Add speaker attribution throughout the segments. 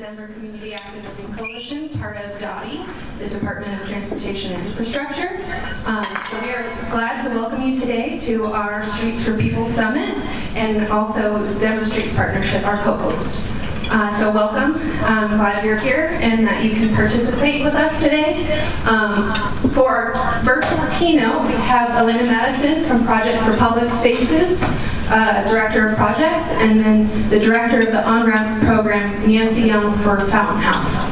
Speaker 1: Denver Community Active Living Coalition, part of DOTI, the Department of Transportation and Infrastructure. So we are glad to welcome you today to our Streets for People Summit and also Denver Streets Partnership, our co-host. So welcome. I'm glad you're here and that you can participate with us today. For our virtual keynote, we have Elena Madison from Project for Public Spaces, Director of Projects, and then the Director of the On-Ramps program, Nancy Young, for Fountain House.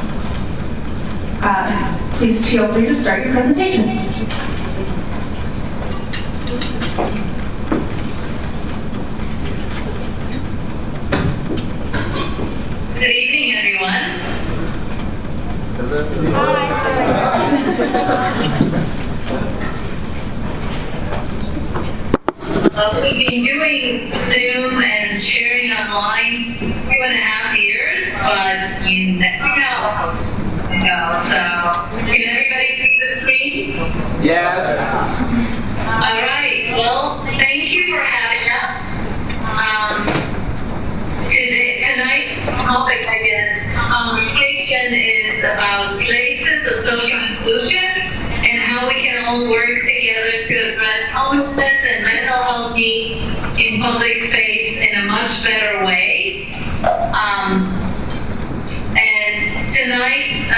Speaker 1: Please feel free to start your presentation.
Speaker 2: Good evening, everyone. We've been doing Zoom and sharing online 2.5 years, but you never know. So, can everybody see the screen?
Speaker 3: Yes.
Speaker 2: All right. Well, thank you for having us. Tonight's topic, I guess, conversation is about places of social inclusion and how we can all work together to address homelessness and mental health needs in public space in a much better way. And tonight,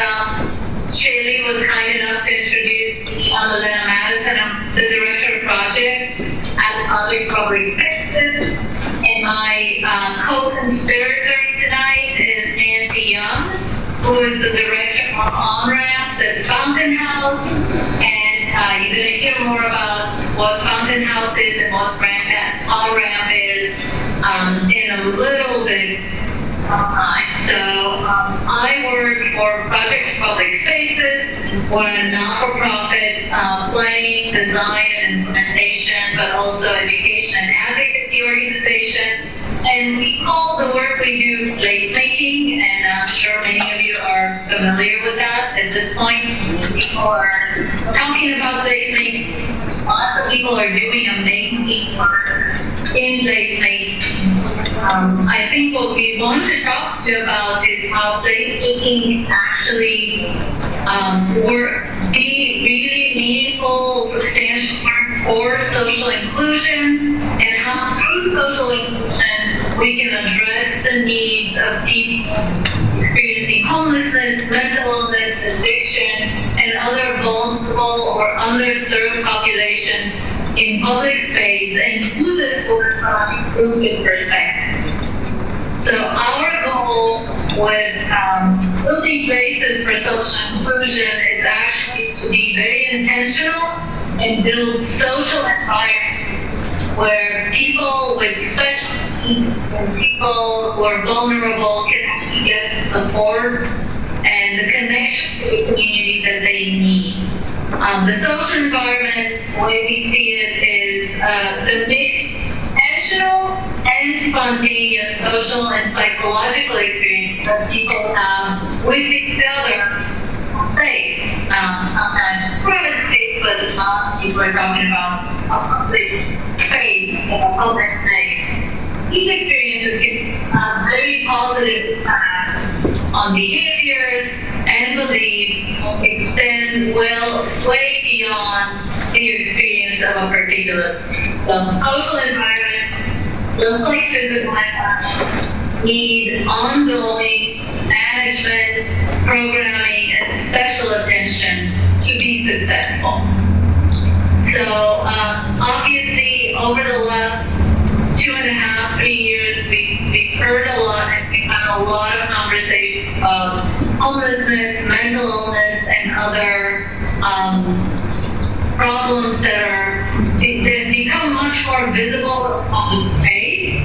Speaker 2: Shaylee was kind enough to introduce me. I'm Elena Madison. I'm the Director of Projects at Project Public Spaces. And my co-conspirator tonight is Nancy Young, who is the Director of On-Ramps at Fountain House. And you're going to hear more about what Fountain House is and what On-Ramp is in a little bit of time. So I work for Project Public Spaces. We're a not-for-profit planning, design, and implementation, but also education and advocacy organization. And we call the work we do placemaking, and I'm sure many of you are familiar with that at this point. People are talking about placemaking. Lots of people are doing amazing work in placemaking. I think what we want to talk to you about is how placemaking actually be really meaningful, substantial work for social inclusion, and how through social inclusion we can address the needs of people experiencing homelessness, mental illness, addiction, and other vulnerable or underserved populations in public space, and do this work from an inclusive perspective. So our goal with building places for social inclusion is actually to be very intentional and build social environments where people with special needs and people who are vulnerable can actually get the support and the connection to the community that they need. The social environment, the way we see it, is the mixed intentional and spontaneous social and psychological experience that people have with each other face. Sometimes private space, but not these we're talking about a public space, a public place. These experiences can have very positive impacts on behaviors and beliefs and extend way beyond the experience of a particular place. So social environments, just like physical environments, need ongoing management, programming, and special attention to be successful. So obviously, over the last 2.5, 3 years, we've heard a lot and we've had a lot of conversations about homelessness, mental illness, and other problems that become much more visible in public space,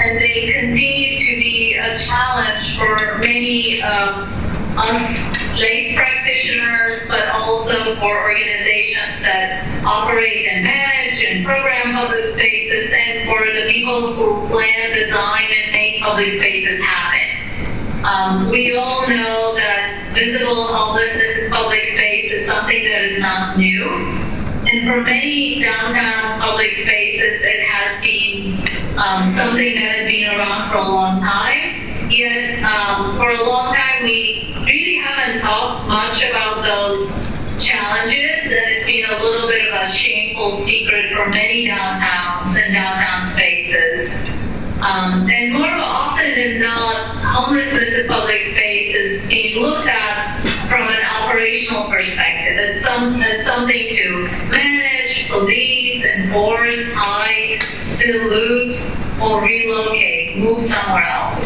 Speaker 2: and they continue to be a challenge for many of us place practitioners, but also for organizations that operate and manage and program public spaces, and for the people who plan, design, and make public spaces happen. We all know that visible homelessness in public space is something that is not new. And for many downtown public spaces, it has been something that has been around for a long time. Yet, for a long time, we really haven't talked much about those challenges, and it's been a little bit of a shameful secret for many downtowns and downtown spaces. And more often than not, homelessness in public space is being looked at from an operational perspective. It's something to manage, police, enforce, hide, dilute, or relocate, move somewhere else.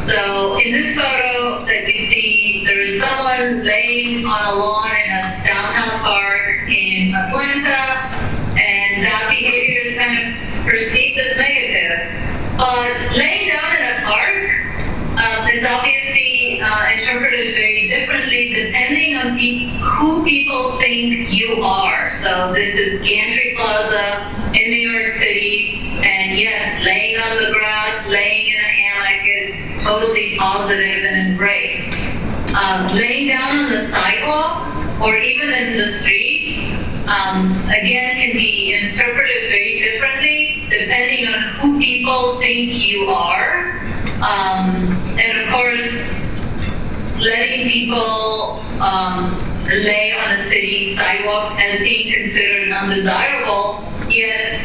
Speaker 2: So in this photo that you see, there is someone laying on a lawn in a downtown park in Atlanta, and that behavior is kind of perceived as negative. But laying down in a park is obviously interpreted very differently depending on who people think you are. So this is Gantry Plaza in New York City, and yes, laying on the grass, laying in a hammock is totally positive and embraced. Laying down on the sidewalk or even in the street, again, can be interpreted very differently depending on who people think you are. And of course, letting people lay on a city sidewalk as being considered undesirable, yet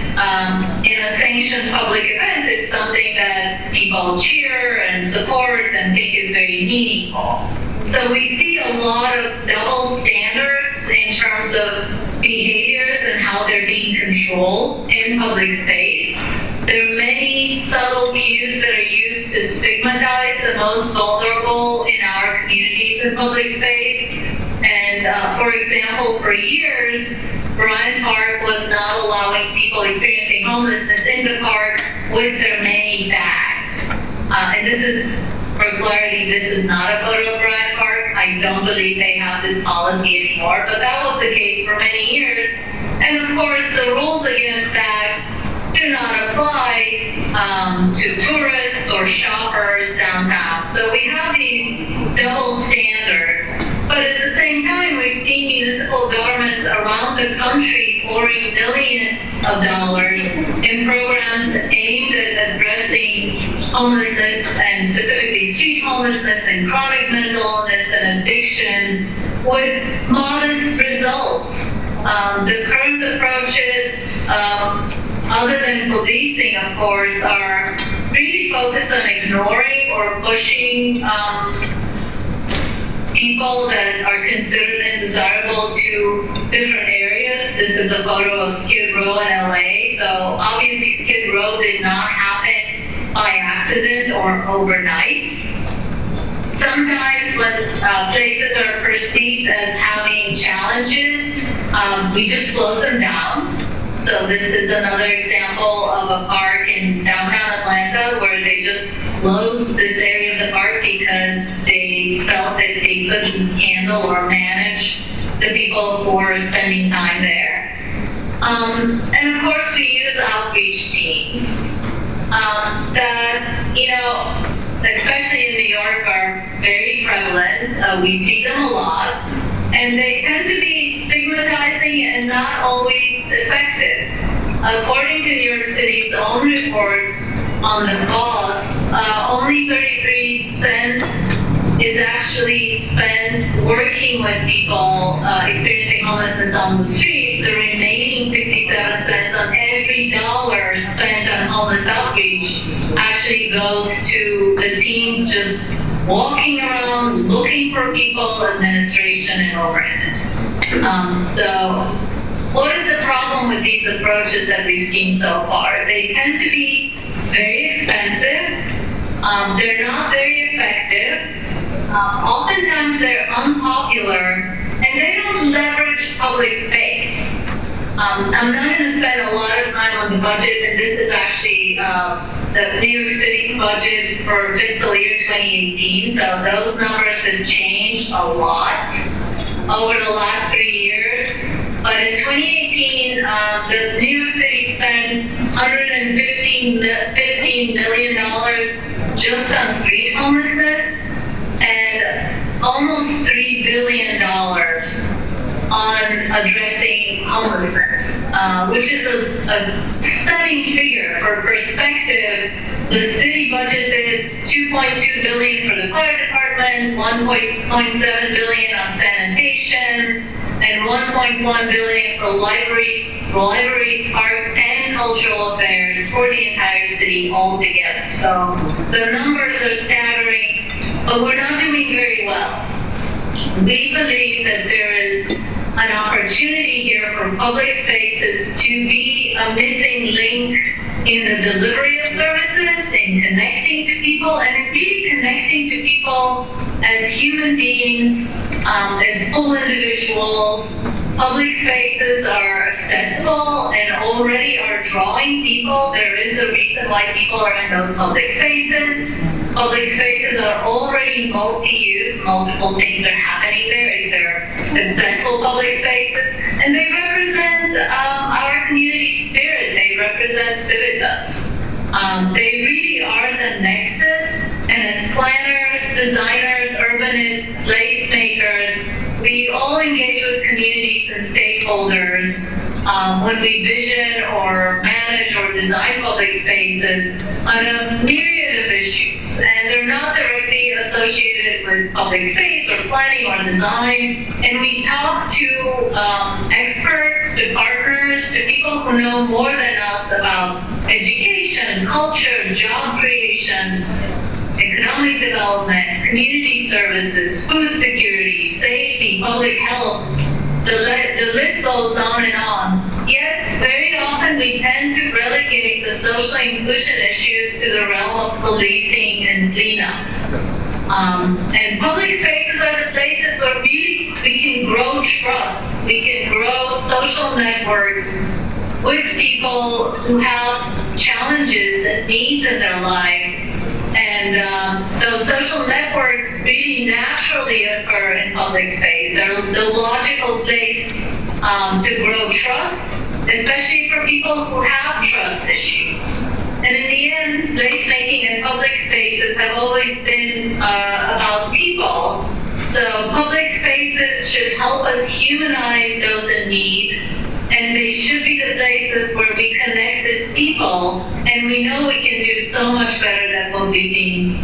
Speaker 2: in a sanctioned public event is something that people cheer and support and think is very meaningful. So we see a lot of double standards in terms of behaviors and how they're being controlled in public space. There are many subtle cues that are used to stigmatize the most vulnerable in our communities in public space. And for example, for years, Bryant Park was not allowing people experiencing homelessness in the park with their many bags. And this is, for clarity, this is not a photo of Bryant Park. I don't believe they have this policy anymore, but that was the case for many years. And of course, the rules against bags do not apply to tourists or shoppers downtown. So we have these double standards. But at the same time, we've seen municipal governments around the country pouring millions of dollars in programs aimed at addressing homelessness, and specifically street homelessness and chronic mental illness and addiction, with modest results. The current approaches, other than policing, of course, are really focused on ignoring or pushing people that are considered undesirable to different areas. This is a photo of Skid Row in LA. So obviously Skid Row did not happen by accident or overnight. Sometimes when places are perceived as having challenges, we just close them down. So this is another example of a park in downtown Atlanta where they just closed this area of the park because they felt that they couldn't handle or manage the people who were spending time there. And of course, we use outreach teams that, especially in New York, are very prevalent. We see them a lot, and they tend to be stigmatizing and not always effective. According to New York City's own reports on the cost, only 33 cents is actually spent working with people experiencing homelessness on the street. The remaining 67 cents on every dollar spent on homeless outreach actually goes to the teams just walking around, looking for people, administration, and overhead. So what is the problem with these approaches that we've seen so far? They tend to be very expensive. They're not very effective. Oftentimes they're unpopular, and they don't leverage public space. I'm not going to spend a lot of time on the budget, and this is actually the New York City budget for fiscal year 2018. So those numbers have changed a lot over the last 3 years. But in 2018, the New York City spent $115 million just on street homelessness, and almost $3 billion on addressing homelessness. which is a stunning figure. For perspective, the city budgeted $2.2 billion for the fire department, $1.7 billion on sanitation, and $1.1 billion for libraries, parks, and cultural affairs for the entire city altogether. So the numbers are staggering, but we're not doing very well. We believe that there is an opportunity here for public spaces to be a missing link in the delivery of services, in connecting to people, and in really connecting to people as human beings, as full individuals. Public spaces are accessible and already are drawing people. There is a reason why people are in those public spaces. Public spaces are already multi-use. Multiple things are happening there if they're successful public spaces. And they represent our community spirit. They represent Civitas. They really are the nexus. And as planners, designers, urbanists, placemakers, we all engage with communities and stakeholders when we vision or manage or design public spaces on a myriad of issues. And they're not directly associated with public space or planning or design. And we talk to experts, to partners, to people who know more than us about education, culture, job creation, economic development, community services, food security, safety, public health. The list goes on and on. Yet, very often we tend to relegate the social inclusion issues to the realm of policing and cleanup. And public spaces are the places where really we can grow trust. We can grow social networks with people who have challenges and needs in their life. And those social networks really naturally occur in public space. They're the logical place to grow trust, especially for people who have trust issues. And in the end, placemaking and public spaces have always been about people. So public spaces should help us humanize those in need. And they should be the places where we connect as people, and we know we can do so much better than what we've been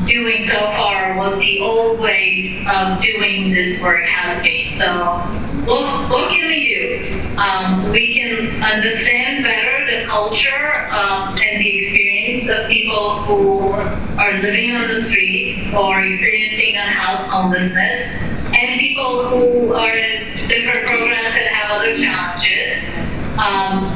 Speaker 2: doing so far, what the old ways of doing this work has been. So what can we do? We can understand better the culture and the experience of people who are living on the street or experiencing unhoused homelessness, and people who are in different programs that have other challenges.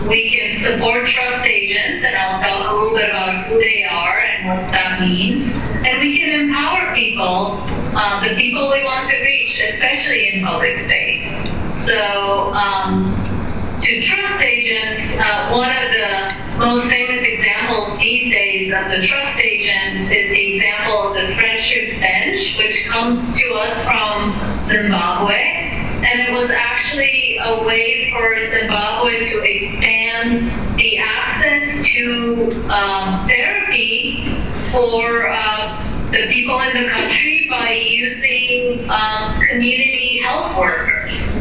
Speaker 2: We can support trust agents, and I'll talk a little bit about who they are and what that means. And we can empower people, the people we want to reach, especially in public space. So, to trust agents, one of the most famous examples these days of the trust agents is the example of the Friendship Bench, which comes to us from Zimbabwe. And it was actually a way for Zimbabwe to expand the access to therapy for the people in the country by using community health workers.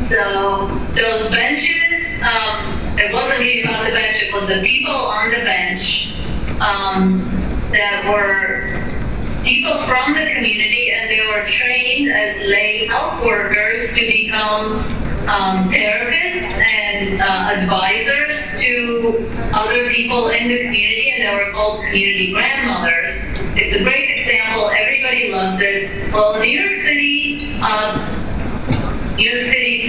Speaker 2: So those benches, it wasn't really about the bench, it was the people on the bench that were people from the community, and they were trained as lay health workers to become therapists and advisors to other people in the community, and they were called community grandmothers. It's a great example. Everybody loves it. Well, New York City's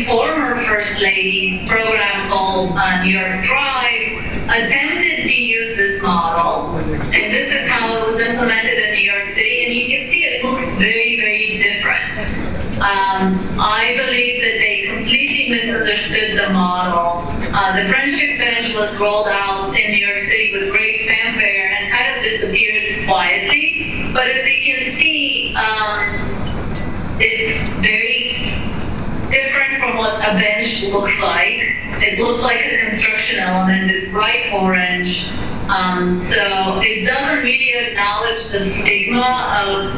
Speaker 2: former First Lady's program called New York Thrive attempted to use this model, and this is how it was implemented in New York City, and you can see it looks very, very different. I believe that they completely misunderstood the model. The Friendship Bench was rolled out in New York City with great fanfare and kind of disappeared quietly, but as you can see, it's very different from what a bench looks like. It looks like a construction element. It's bright orange. So it doesn't really acknowledge the stigma of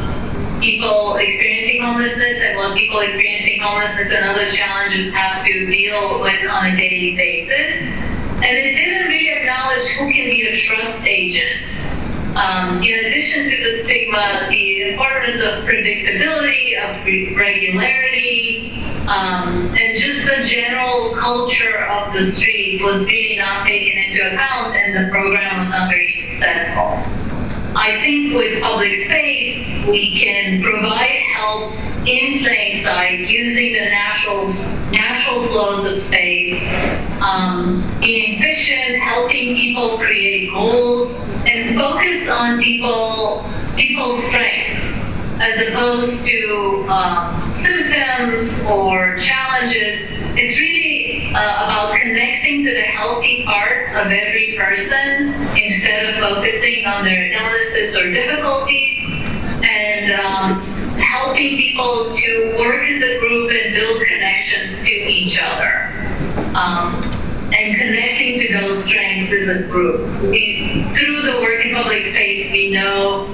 Speaker 2: people experiencing homelessness and what people experiencing homelessness and other challenges have to deal with on a daily basis. And it didn't really acknowledge who can be a trust agent. In addition to the stigma, the importance of predictability, of regularity, and just the general culture of the street was really not taken into account, and the program was not very successful. I think with public space, we can provide help in plain sight using the natural flows of space, being efficient, helping people create goals, and focus on people's strengths as opposed to symptoms or challenges. It's really about connecting to the healthy part of every person instead of focusing on their illnesses or difficulties, and helping people to work as a group and build connections to each other. And connecting to those strengths as a group. Through the work in public space, we know,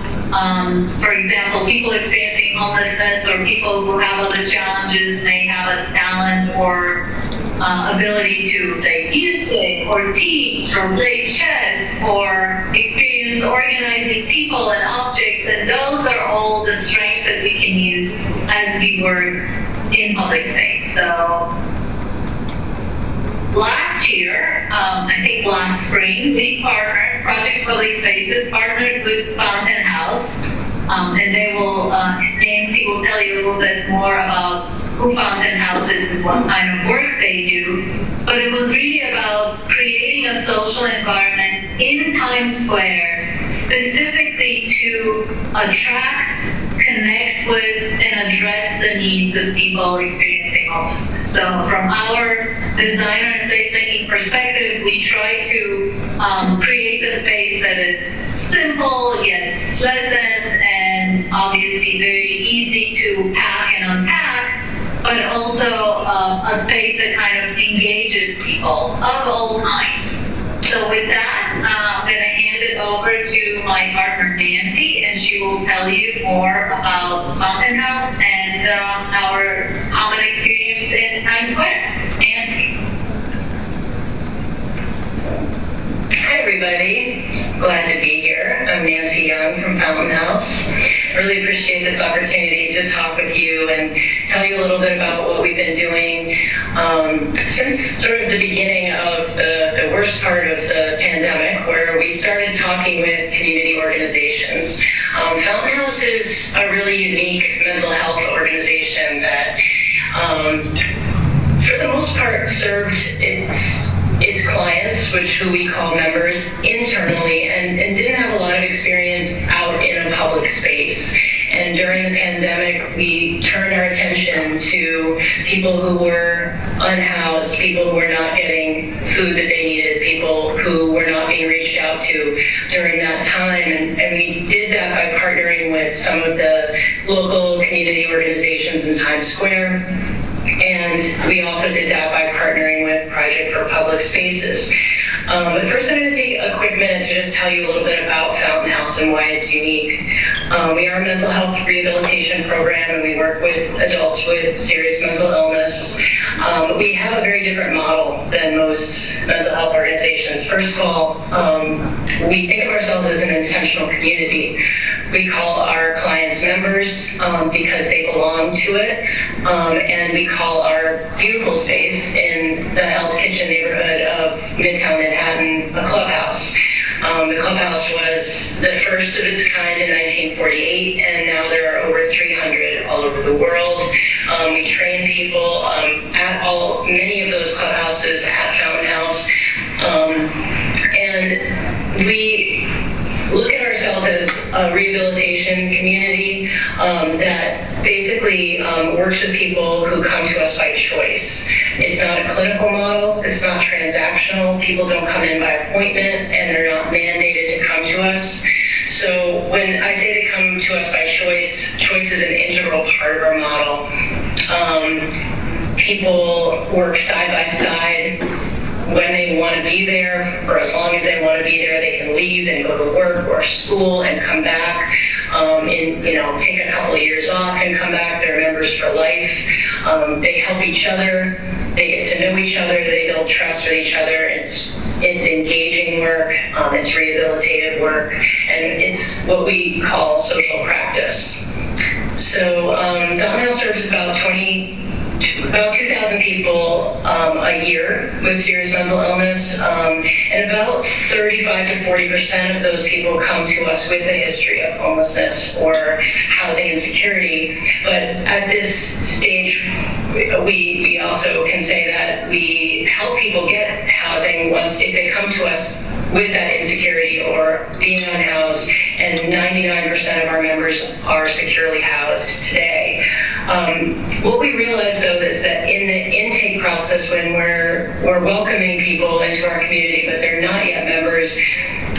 Speaker 2: for example, people experiencing homelessness or people who have other challenges may have a talent or ability to play music or teach or play chess or experience organizing people and objects, and those are all the strengths that we can use as we work in public space. So last year, I think last spring, we partnered, Project Public Spaces partnered with Fountain House, and they will, Nancy will tell you a little bit more about who Fountain House is and what kind of work they do. But it was really about creating a social environment in Times Square specifically to attract, connect with, and address the needs of people experiencing homelessness. So from our designer and placemaking perspective, we try to create a space that is simple yet pleasant and obviously very easy to pack and unpack, but also a space that kind of engages people of all kinds. So with that, I'm going to hand it over to my partner Nancy, and she will tell you more about Fountain House and our common experience in Times Square. Nancy.
Speaker 3: Hi everybody, glad to be here. I'm Nancy Young from Fountain House. Really appreciate this opportunity to talk with you and tell you a little bit about what we've been doing since sort of the beginning of the worst part of the pandemic, where we started talking with community organizations. Fountain House is a really unique mental health organization that for the most part served its clients, who we call members, internally, and didn't have a lot of experience out in a public space. And during the pandemic, we turned our attention to people who were unhoused, people who were not getting food that they needed, people who were not being reached out to during that time. And we did that by partnering with some of the local community organizations in Times Square. And we also did that by partnering with Project for Public Spaces. But first I'm going to take a quick minute to just tell you a little bit about Fountain House and why it's unique. We are a mental health rehabilitation program, and we work with adults with serious mental illness. We have a very different model than most mental health organizations. First of all, we think of ourselves as an intentional community. We call our clients members because they belong to it, and we call our beautiful space in the Hell's Kitchen neighborhood of Midtown Manhattan a clubhouse. The clubhouse was the first of its kind in 1948, and now there are over 300 all over the world. We train people at many of those clubhouses at Fountain House, and we look at ourselves as a rehabilitation community that basically works with people who come to us by choice. It's not a clinical model. It's not transactional. People don't come in by appointment, and they're not mandated to come to us. So when I say they come to us by choice, choice is an integral part of our model. People work side by side. When they want to be there, for as long as they want to be there, they can leave and go to work or school and come back. take a couple of years off and come back. They're members for life. They help each other. They get to know each other. They build trust with each other. It's engaging work. It's rehabilitative work, and it's what we call social practice. So Fountain House serves about 2,000 people a year with serious mental illness, and about 35 to 40% of those people come to us with a history of homelessness or housing insecurity. But at this stage, we also can say that we help people get housing if they come to us with that insecurity or being unhoused, and 99% of our members are securely housed today. What we realized, though, is that in the intake process, when we're welcoming people into our community, but they're not yet members,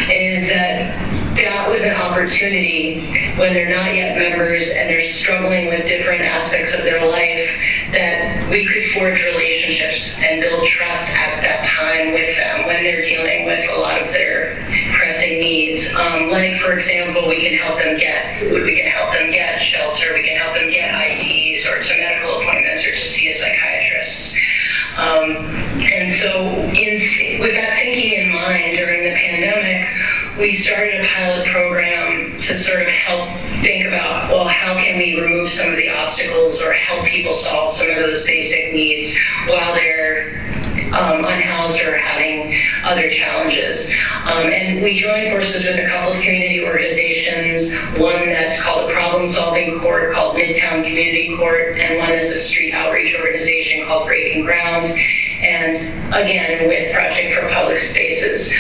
Speaker 3: is that was an opportunity when they're not yet members and they're struggling with different aspects of their life, that we could forge relationships and build trust at that time with them when they're dealing with a lot of their pressing needs. Like, for example, we can help them get food, we can help them get shelter, we can help them get IDs or to medical appointments or to see a psychiatrist. And so with that thinking in mind, during the pandemic, we started a pilot program to sort of help think about, well, how can we remove some of the obstacles or help people solve some of those basic needs while they're unhoused or having other challenges. And we joined forces with a couple of community organizations, one that's called a problem-solving court called Midtown Community Court, and one is a street outreach organization called Breaking Ground, and again with Project for Public Spaces.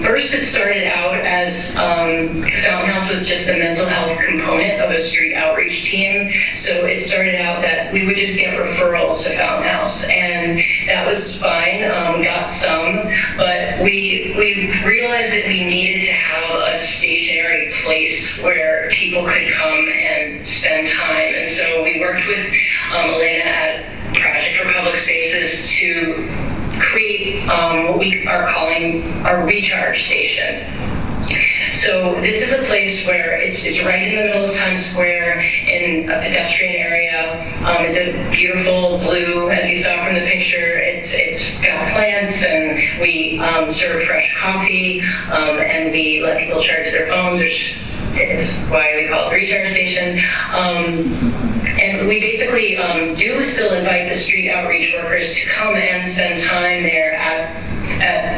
Speaker 3: First, it started out as Fountain House was just a mental health component of a street outreach team, so it started out that we would just get referrals to Fountain House, and that was fine, got some, but we realized that we needed to have a stationary place where people could come and spend time, and so we worked with Elena at Project for Public Spaces to create what we are calling a recharge station. So this is a place where it's right in the middle of Times Square in a pedestrian area. It's a beautiful blue, as you saw from the picture. It's got plants, and we serve fresh coffee, and we let people charge their phones, which is why we call it the recharge station. And we basically do still invite the street outreach workers to come and spend time there at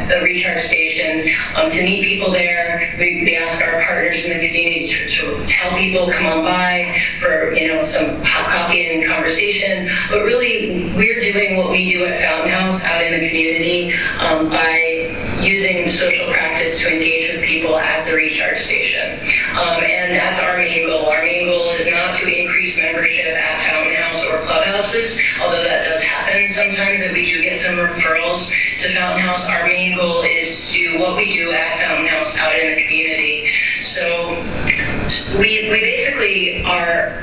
Speaker 3: the recharge station to meet people there. We ask our partners in the community to tell people, come on by for some hot coffee and conversation. But really, we're doing what we do at Fountain House out in the community by using social practice to engage with people at the recharge station. And that's our main goal. Our main goal is not to increase membership at Fountain House or clubhouses, although that does happen sometimes that we do get some referrals to Fountain House. Our main goal is to do what we do at Fountain House out in the community. So we basically are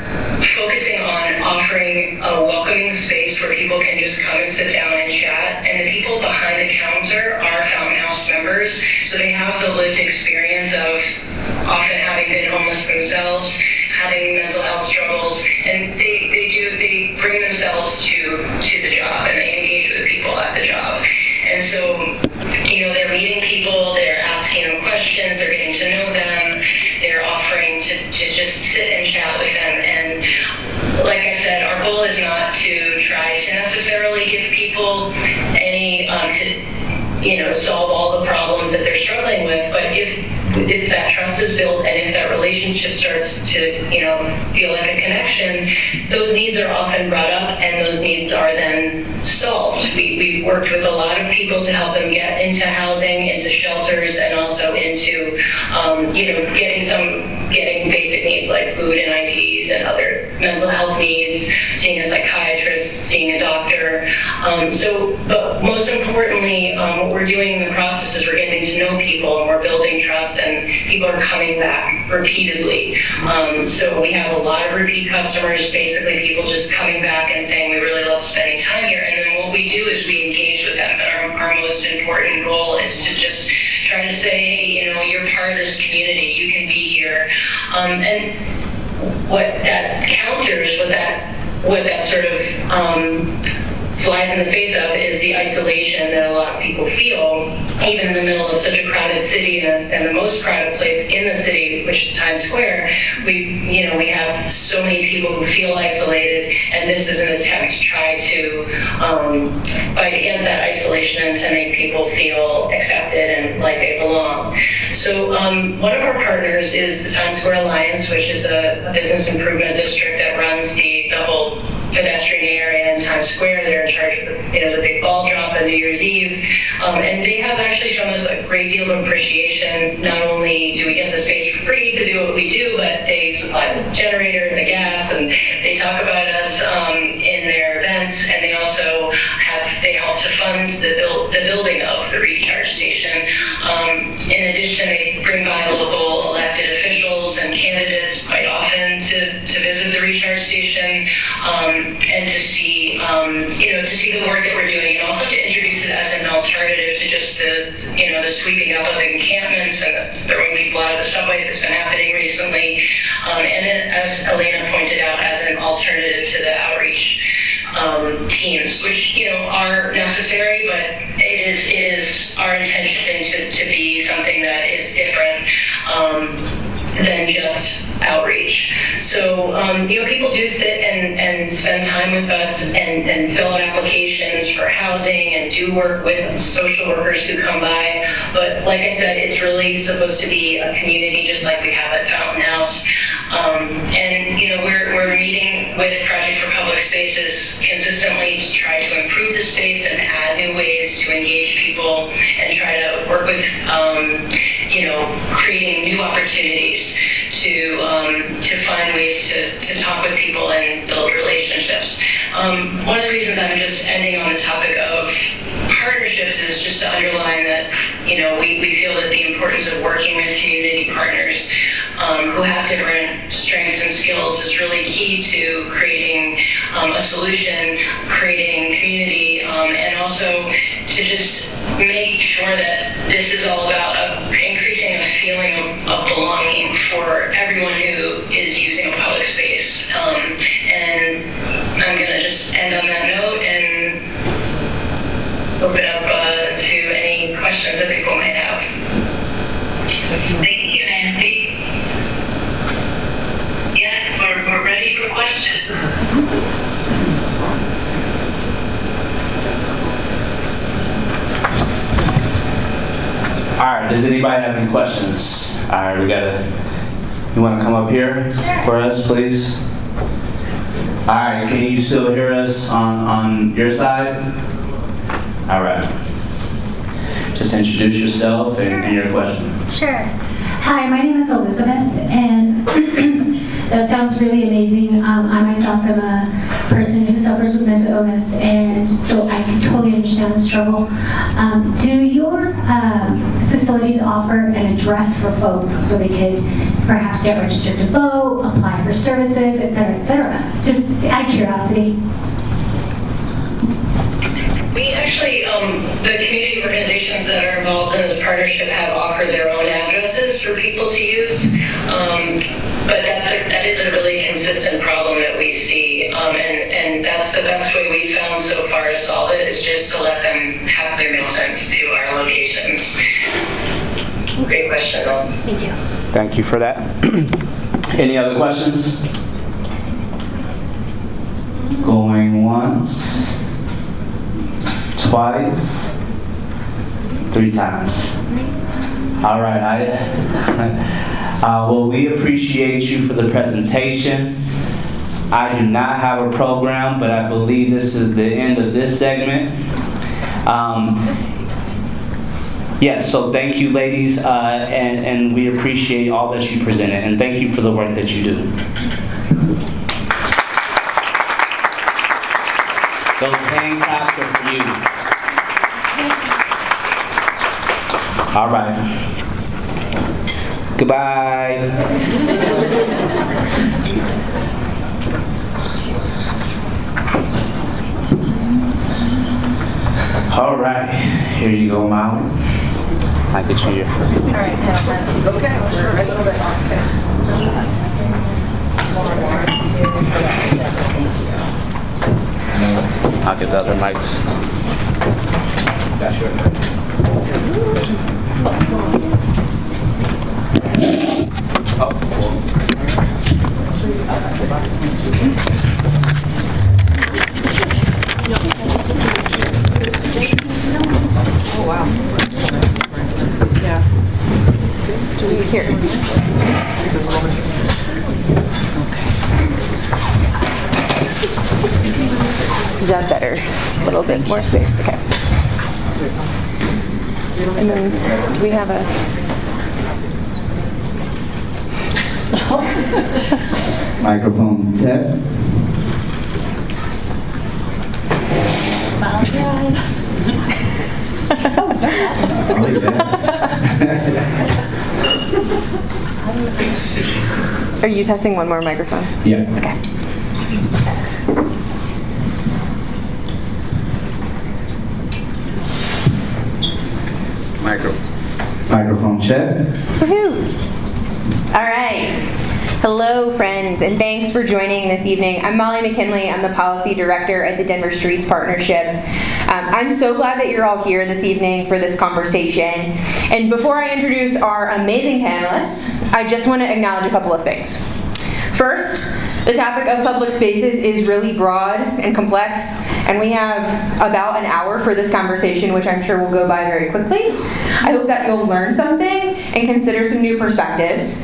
Speaker 3: focusing on offering a welcoming space where people can just come and sit down and chat, and the people behind the counter are Fountain House members, so they have the lived experience of often having been homeless themselves, having mental health struggles, and they bring themselves to the job, and they engage with people at the job. And so, they're meeting people, they're asking them questions, they're getting to know them, they're offering to just sit and chat with them. And like I said, our goal is not to try to necessarily give people any, solve all the problems that they're struggling with, but if that trust is built and if that relationship starts to, feel like a connection, those needs are often brought up and those needs are then solved. We've worked with a lot of people to help them get into housing, into shelters, and also into, getting basic needs like food and IDs and other mental health needs, seeing a psychiatrist, seeing a doctor. But most importantly, what we're doing in the process is we're getting to know people and we're building trust, and people are coming back repeatedly. So we have a lot of repeat customers, basically people just coming back and saying, we really love spending time here. And then what we do is we engage with them. And our most important goal is to just try to say, hey, you know, you're part of this community, you can be here. And what that counters, what that sort of flies in the face of is the isolation that a lot of people feel, even in the middle of such a crowded city and the most crowded place in the city, which is Times Square. We have so many people who feel isolated, and this is an attempt to try to fight against that isolation and to make people feel accepted and like they belong. So one of our partners is the Times Square Alliance, which is a business improvement district that runs the whole pedestrian area in Times Square. They're in charge of the big ball drop on New Year's Eve. And they have actually shown us a great deal of appreciation. Not only do we get the space for free to do what we do, but they supply the generator and the gas, and they talk about us in their events, and they also help to fund the building of the recharge station. In addition, they bring by local elected officials and candidates quite often to visit the recharge station and to see the work that we're doing, and also to introduce it as an alternative to just the sweeping up of encampments and throwing people out of the subway that's been happening recently. And as Elena pointed out, as an alternative to the outreach teams, which are necessary, but it is our intention to be something that is different than just outreach. So people do sit and spend time with us and fill out applications for housing and do work with social workers who come by. But like I said, it's really supposed to be a community just like we have at Fountain House. We're meeting with Project for Public Spaces consistently to try to improve the space and add new ways to engage people and try to work with creating new opportunities to find ways to talk with people and build relationships. One of the reasons I'm just ending on the topic of partnerships is just to underline that we feel that the importance of working with community partners who have different strengths and skills is really key to creating a solution, creating community, and also to just make sure that this is all about increasing a feeling of belonging for everyone who is using a public space. And I'm going to just end on that note and open up to any questions that people might have. Thank you, Nancy. Yes, we're ready for questions.
Speaker 4: All right, does anybody have any questions? All right, you want to come up here for us, please? All right, can you still hear us on your side? All right. Just introduce yourself and your question.
Speaker 5: Sure. Hi, my name is Elizabeth, and that sounds really amazing. I myself am a person who suffers with mental illness, and so I can totally understand the struggle. Do your facilities offer an address for folks so they could perhaps get registered to vote, apply for services, et cetera, just out of curiosity?
Speaker 3: We actually, the community organizations that are involved in this partnership have offered their own addresses for people to use, but that is a really consistent problem that we see, and that's the best way we've found so far to solve it, is just to let them have their mail sent to our locations. Great question, though.
Speaker 5: Thank you.
Speaker 4: Thank you for that. Any other questions? Going once, twice, 3 times. All right. Well, we appreciate you for the presentation. I do not have a program, but I believe this is the end of this segment. Yes, so thank you, ladies, and we appreciate all that you presented, and thank you for the work that you do. Those hand claps are for you. All right. Goodbye. All right. Here you go, Molly. I'll get you. I'll get the other mics.
Speaker 6: Is that better? A little bit more space. Okay. And then, do we have a...
Speaker 7: Microphone check.
Speaker 6: Smile down.
Speaker 7: I'll leave that.
Speaker 6: Are you testing one more microphone?
Speaker 7: Yeah.
Speaker 6: Okay.
Speaker 7: Microphone check.
Speaker 6: Woohoo! All right. Hello, friends, and thanks for joining this evening. I'm Molly McKinley. I'm the Policy Director at the Denver Streets Partnership. I'm so glad that you're all here this evening for this conversation. And before I introduce our amazing panelists, I just want to acknowledge a couple of things. First, the topic of public spaces is really broad and complex, and we have about an hour for this conversation, which I'm sure will go by very quickly. I hope that you'll learn something and consider some new perspectives.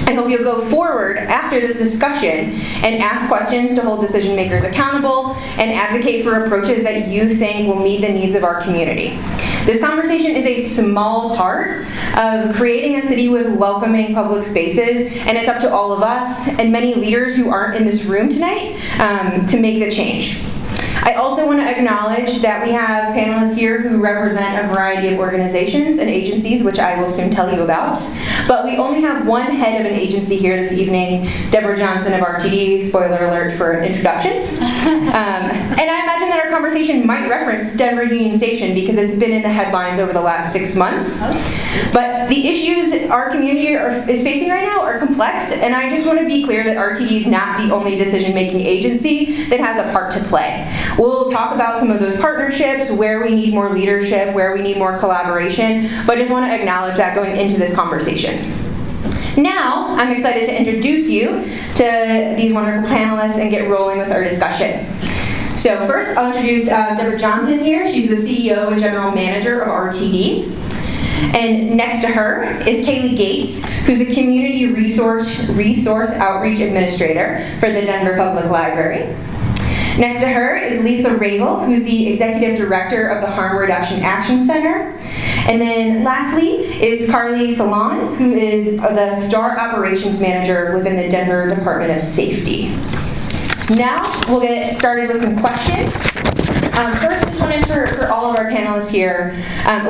Speaker 6: I hope you'll go forward after this discussion and ask questions to hold decision makers accountable and advocate for approaches that you think will meet the needs of our community. This conversation is a small part of creating a city with welcoming public spaces, and it's up to all of us and many leaders who aren't in this room tonight to make the change. I also want to acknowledge that we have panelists here who represent a variety of organizations and agencies, which I will soon tell you about. But we only have one head of an agency here this evening, Deborah Johnson of RTD, spoiler alert for introductions. And I imagine that our conversation might reference Denver Union Station because it's been in the headlines over the last 6 months. But the issues our community is facing right now are complex, and I just want to be clear that RTD is not the only decision-making agency that has a part to play. We'll talk about some of those partnerships, where we need more leadership, where we need more collaboration, but just want to acknowledge that going into this conversation. Now, I'm excited to introduce you to these wonderful panelists and get rolling with our discussion. So first, I'll introduce Deborah Johnson here. She's the CEO and General Manager of RTD. And next to her is Kaylee Gates, who's a Community Resource Outreach Administrator for the Denver Public Library. Next to her is Lisa Ravel, who's the Executive Director of the Harm Reduction Action Center. And then lastly is Carly Salon, who is the STAR Operations Manager within the Denver Department of Safety. So now we'll get started with some questions. First, this one is for all of our panelists here.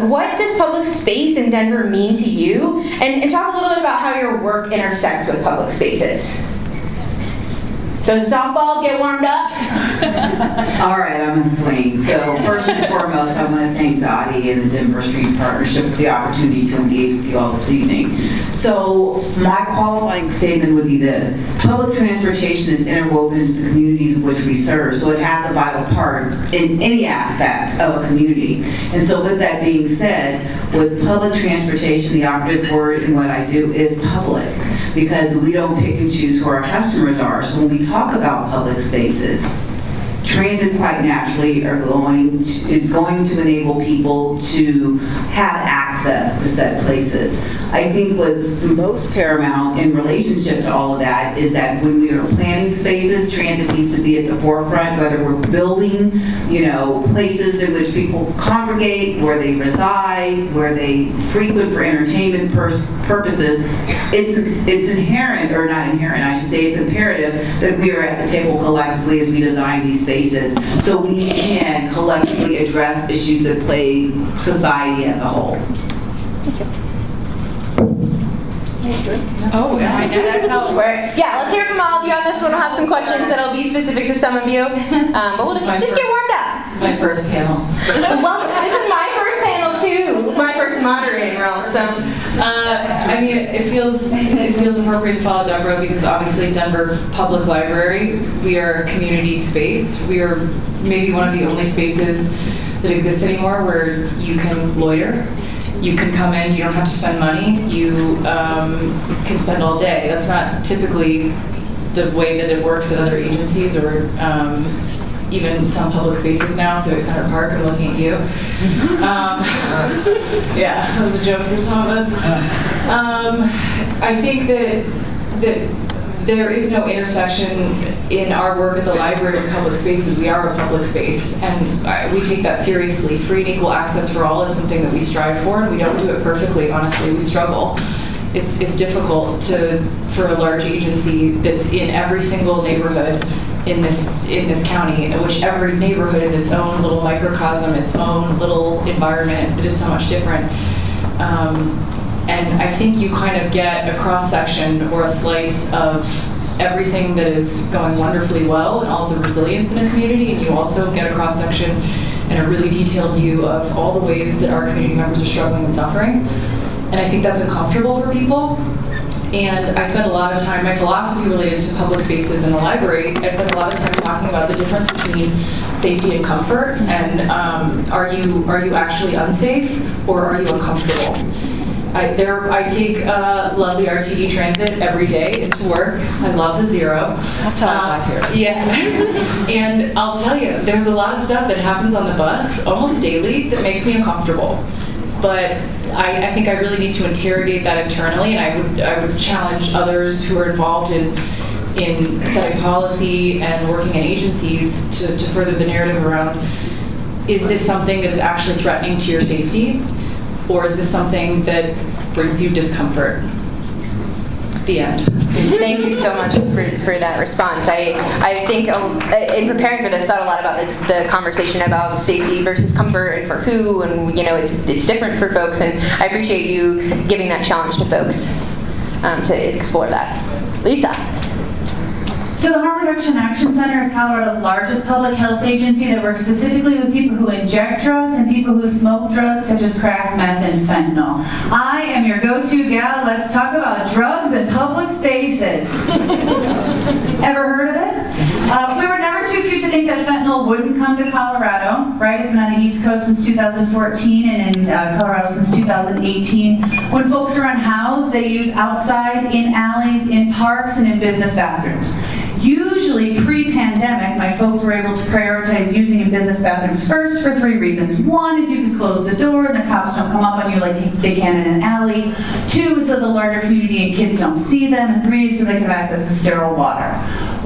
Speaker 6: What does public space in Denver mean to you? And talk a little bit about how your work intersects with public spaces. So softball, get warmed up.
Speaker 8: All right, I'm gonna swing. So first and foremost, I want to thank Dottie and the Denver Street Partnership for the opportunity to engage with you all this evening. So my qualifying statement would be this: public transportation is interwoven into the communities of which we serve, so it has a vital part in any aspect of a community. And so with that being said, with public transportation, the operative word in what I do is public, because we don't pick and choose who our customers are. So when we talk about public spaces, transit quite naturally is going to enable people to have access to said places. I think what's most paramount in relationship to all of that is that when we are planning spaces, transit needs to be at the forefront, whether we're building, places in which people congregate, where they reside, where they frequent for entertainment purposes. It's inherent, or not inherent, I should say, it's imperative that we are at the table collectively as we design these spaces so we can collectively address issues that plague society as a whole.
Speaker 6: Thank you.
Speaker 1: Oh, that's how it works.
Speaker 6: Yeah, let's hear from all of you on this one. We'll have some questions that'll be specific to some of you. But we'll just get warmed up.
Speaker 8: This is my first panel.
Speaker 6: Well, this is my first panel too. My first moderating role, so.
Speaker 9: I mean, it feels appropriate to follow Deborah because obviously Denver Public Library, we are a community space. We are maybe one of the only spaces that exists anymore where you can loiter. You can come in, you don't have to spend money, you can spend all day. That's not typically the way that it works at other agencies or even some public spaces now. Civic Center Park, I'm looking at you. Yeah, that was a joke for some of us. I think that there is no intersection in our work at the library and public spaces. We are a public space, and we take that seriously. Free and equal access for all is something that we strive for, and we don't do it perfectly. Honestly, we struggle. It's difficult for a large agency that's in every single neighborhood in this county, in which every neighborhood is its own little microcosm, its own little environment that is so much different. And I think you kind of get a cross-section or a slice of everything that is going wonderfully well and all the resilience in a community, and you also get a cross-section and a really detailed view of all the ways that our community members are struggling and suffering. And I think that's uncomfortable for people. And I spend a lot of time, my philosophy related to public spaces in the library, I spend a lot of time talking about the difference between safety and comfort, and are you actually unsafe or are you uncomfortable? I take lovely RTD transit every day into work. I love the Zero.
Speaker 6: That's how I got here.
Speaker 9: Yeah. And I'll tell you, there's a lot of stuff that happens on the bus almost daily that makes me uncomfortable. But I think I really need to interrogate that internally, and I would challenge others who are involved in setting policy and working in agencies to further the narrative around, is this something that is actually threatening to your safety? Or is this something that brings you discomfort? The end.
Speaker 6: Thank you so much for that response. I think in preparing for this, thought a lot about the conversation about safety versus comfort and for who, and it's different for folks, and I appreciate you giving that challenge to folks to explore that. Lisa.
Speaker 10: So the Harm Reduction Action Center is Colorado's largest public health agency that works specifically with people who inject drugs and people who smoke drugs such as crack, meth, and fentanyl. I am your go-to gal. Let's talk about drugs in public spaces. Ever heard of it? We were never too cute to think that fentanyl wouldn't come to Colorado, right? It's been on the East Coast since 2014 and in Colorado since 2018. When folks are unhoused, they use outside, in alleys, in parks, and in business bathrooms. Usually pre-pandemic, my folks were able to prioritize using in business bathrooms first for 3 reasons. 1 is you can close the door and the cops don't come up on you like they can in an alley. 2 is so the larger community and kids don't see them. And 3 is so they can have access to sterile water.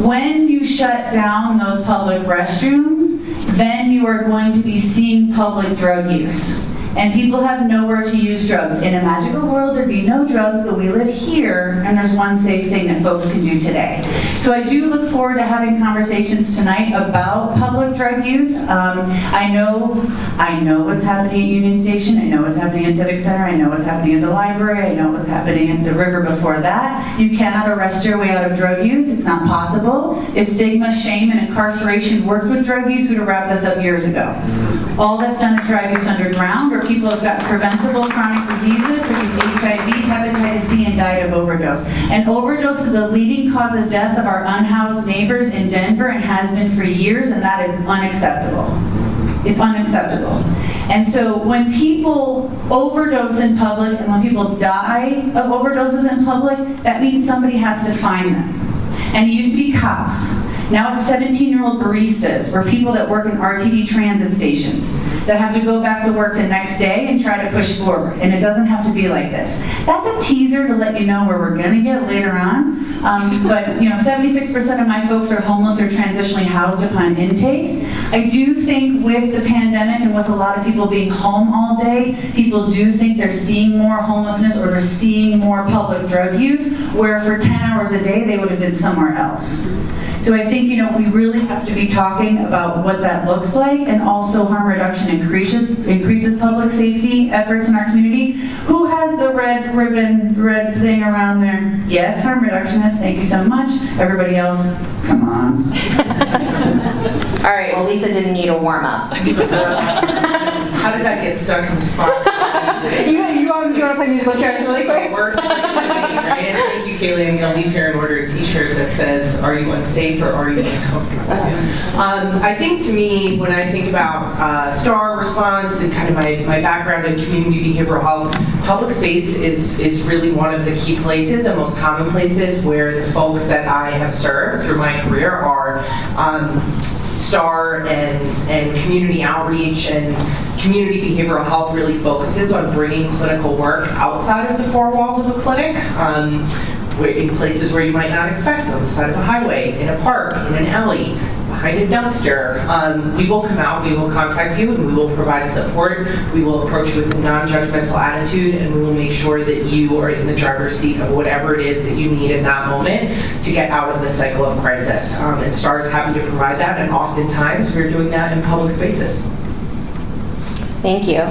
Speaker 10: When you shut down those public restrooms, then you are going to be seeing public drug use. And people have nowhere to use drugs. In a magical world, there'd be no drugs, but we live here, and there's one safe thing that folks can do today. So I do look forward to having conversations tonight about public drug use. I know what's happening at Union Station. I know what's happening at Civic Center. I know what's happening at the library. I know what's happening at the river before that. You cannot arrest your way out of drug use. It's not possible. If stigma, shame, and incarceration worked with drug use, we'd have wrapped this up years ago. All that's done is drive use underground, or people have got preventable chronic diseases such as HIV, hepatitis C, and died of overdose. And overdose is the leading cause of death of our unhoused neighbors in Denver and has been for years, and that is unacceptable. It's unacceptable. And so when people overdose in public and when people die of overdoses in public, that means somebody has to find them. And it used to be cops. Now it's 17-year-old baristas or people that work in RTD transit stations that have to go back to work the next day and try to push forward. And it doesn't have to be like this. That's a teaser to let you know where we're going to get later on. But 76% of my folks are homeless or transitionally housed upon intake. I do think with the pandemic and with a lot of people being home all day, people do think they're seeing more homelessness or they're seeing more public drug use, where for 10 hours a day they would have been somewhere else. So I think, we really have to be talking about what that looks like, and also harm reduction increases public safety efforts in our community. Who has the red thing around there? Yes, harm reductionists, thank you so much. Everybody else, come on.
Speaker 6: All right, well, Lisa didn't need a warm-up.
Speaker 8: How did I get stuck in the spot?
Speaker 6: You look at us really quick.
Speaker 11: Works right? And thank you, Kaylee. I'm going to leave here and order a T-shirt that says, "Are you unsafe or are you uncomfortable?" I think to me, when I think about STAR response and kind of my background in community behavioral health, public space is really one of the key places and most common places where the folks that I have served through my career are STAR and community outreach and community behavioral health really focuses on bringing clinical work outside of the four walls of a clinic, in places where you might not expect, on the side of a highway, in a park, in an alley, behind a dumpster. We will come out, we will contact you, and we will provide support. We will approach you with a non-judgmental attitude, and we will make sure that you are in the driver's seat of whatever it is that you need in that moment to get out of the cycle of crisis. And STAR is happy to provide that, and oftentimes we're doing that in public spaces.
Speaker 6: Thank you.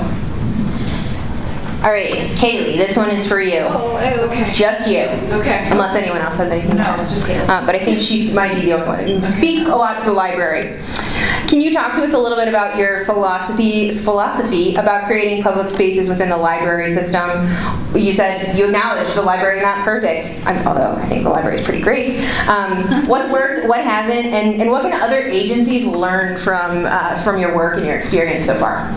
Speaker 6: All right, Kaylee, this one is for you.
Speaker 1: Oh, okay.
Speaker 6: Just you.
Speaker 1: Okay.
Speaker 6: Unless anyone else has anything to add.
Speaker 1: No, just Kaylee.
Speaker 6: But I think she might be the only one. You speak a lot to the library. Can you talk to us a little bit about your philosophy about creating public spaces within the library system? You said you acknowledge the library is not perfect, although I think the library is pretty great. What's worked, what hasn't, and what can other agencies learn from your work and your experience so far?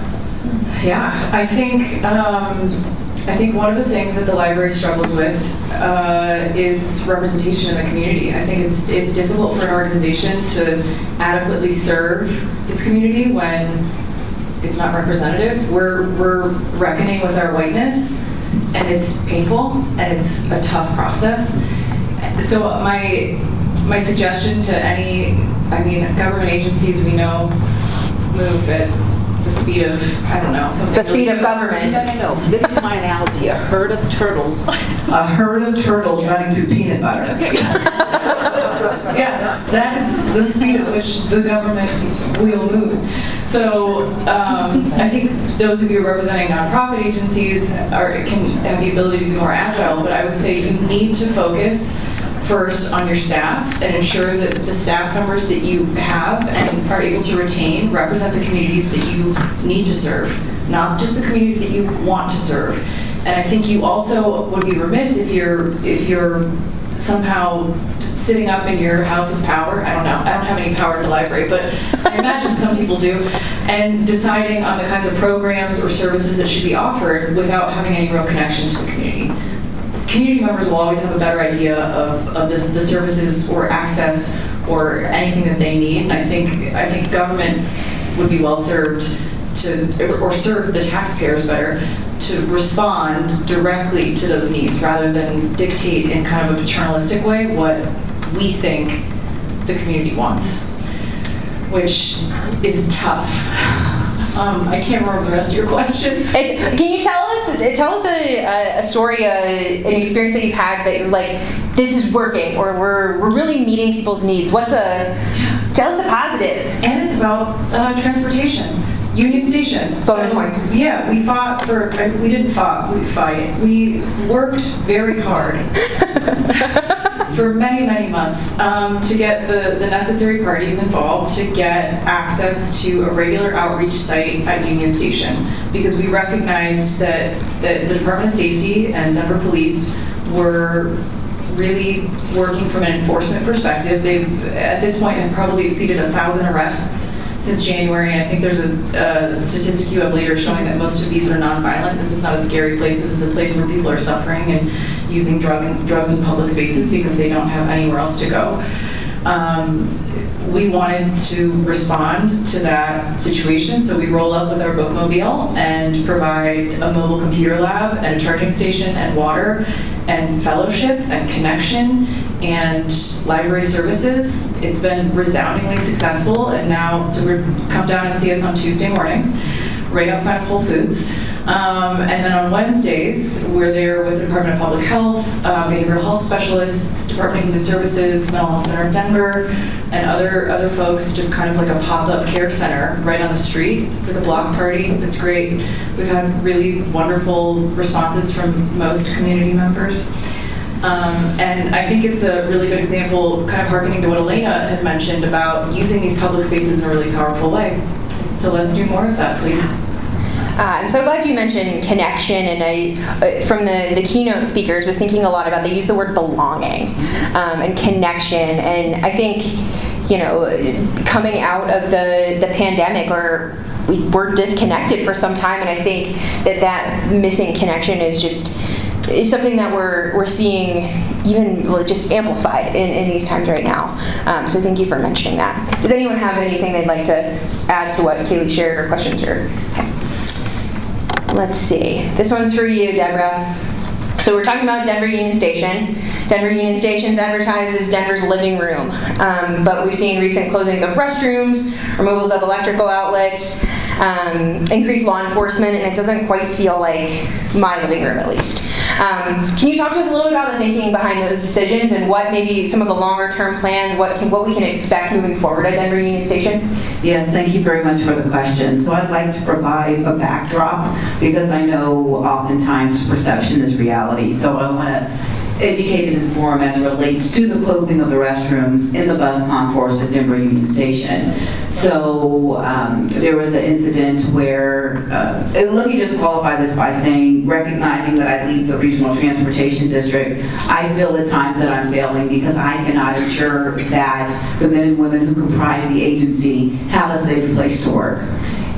Speaker 9: Yeah, I think one of the things that the library struggles with is representation in the community. I think it's difficult for an organization to adequately serve its community when it's not representative. We're reckoning with our whiteness, and it's painful, and it's a tough process. So my suggestion to government agencies we know move at the speed of, I don't know, something.
Speaker 6: The speed of government.
Speaker 12: No. This is my analogy, a herd of turtles.
Speaker 8: A herd of turtles running through peanut butter.
Speaker 9: Okay. Yeah, that is the speed at which the government wheel moves. So I think those of you representing nonprofit agencies can have the ability to be more agile, but I would say you need to focus first on your staff and ensure that the staff members that you have and are able to retain represent the communities that you need to serve, not just the communities that you want to serve. And I think you also would be remiss if you're somehow sitting up in your house of power. I don't know. I don't have any power at the library, but I imagine some people do, and deciding on the kinds of programs or services that should be offered without having any real connection to the community. Community members will always have a better idea of the services or access or anything that they need. And I think government would be well served or serve the taxpayers better to respond directly to those needs rather than dictate in kind of a paternalistic way what we think the community wants, which is tough. I can't remember the rest of your question.
Speaker 6: Can you tell us a story, an experience that you've had that you're like, this is working, or we're really meeting people's needs? Tell us a positive.
Speaker 9: And it's about transportation. Union Station.
Speaker 6: Bonus points.
Speaker 9: Yeah, we fought for, we didn't fight. We worked very hard for many, many months to get the necessary parties involved to get access to a regular outreach site at Union Station, because we recognized that the Department of Safety and Denver Police were really working from an enforcement perspective. They've, at this point, have probably exceeded 1,000 arrests since January, and I think there's a statistic you have later showing that most of these are nonviolent. This is not a scary place. This is a place where people are suffering and using drugs in public spaces because they don't have anywhere else to go. We wanted to respond to that situation, so we roll up with our bookmobile and provide a mobile computer lab and a charging station and water and fellowship and connection and library services. It's been resoundingly successful, and now, so come down and see us on Tuesday mornings, right out front of Whole Foods. And then on Wednesdays, we're there with the Department of Public Health, behavioral health specialists, Department of Human Services, Mental Health Center in Denver, and other folks, just kind of like a pop-up care center right on the street. It's like a block party. It's great. We've had really wonderful responses from most community members. And I think it's a really good example, kind of hearkening to what Elena had mentioned about using these public spaces in a really powerful way. So let's do more of that, please.
Speaker 6: I'm so glad you mentioned connection, and I, from the keynote speakers, was thinking a lot about, they use the word belonging and connection, and I think, coming out of the pandemic, or we were disconnected for some time, and I think that missing connection is something that we're seeing even just amplified in these times right now. So thank you for mentioning that. Does anyone have anything they'd like to add to what Kaylee shared, or questions? Okay. Let's see. This one's for you, Deborah. So we're talking about Denver Union Station. Denver Union Station is advertised as Denver's living room, but we've seen recent closings of restrooms, removals of electrical outlets, increased law enforcement, and it doesn't quite feel like my living room, at least. Can you talk to us a little bit about the thinking behind those decisions, and what maybe some of the longer term plans, what we can expect moving forward at Denver Union Station?
Speaker 8: Yes, thank you very much for the question. So I'd like to provide a backdrop, because I know oftentimes perception is reality. So I want to educate and inform as it relates to the closing of the restrooms in the bus concourse at Denver Union Station. So there was an incident where, let me just qualify this by saying, recognizing that I lead the Regional Transportation District, I feel at times that I'm failing because I cannot ensure that the men and women who comprise the agency have a safe place to work.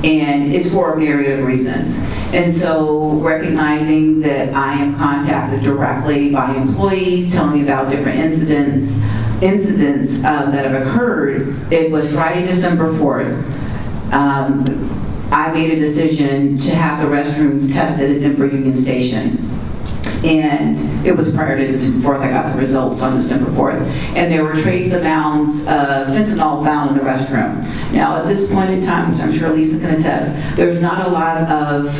Speaker 8: And it's for a myriad of reasons. And so recognizing that I am contacted directly by employees telling me about different incidents that have occurred, it was Friday, December 4th. I made a decision to have the restrooms tested at Denver Union Station. And it was prior to December 4th, I got the results on December 4th. And there were trace amounts of fentanyl found in the restroom. Now, at this point in time, which I'm sure Lisa can attest, there's not a lot of,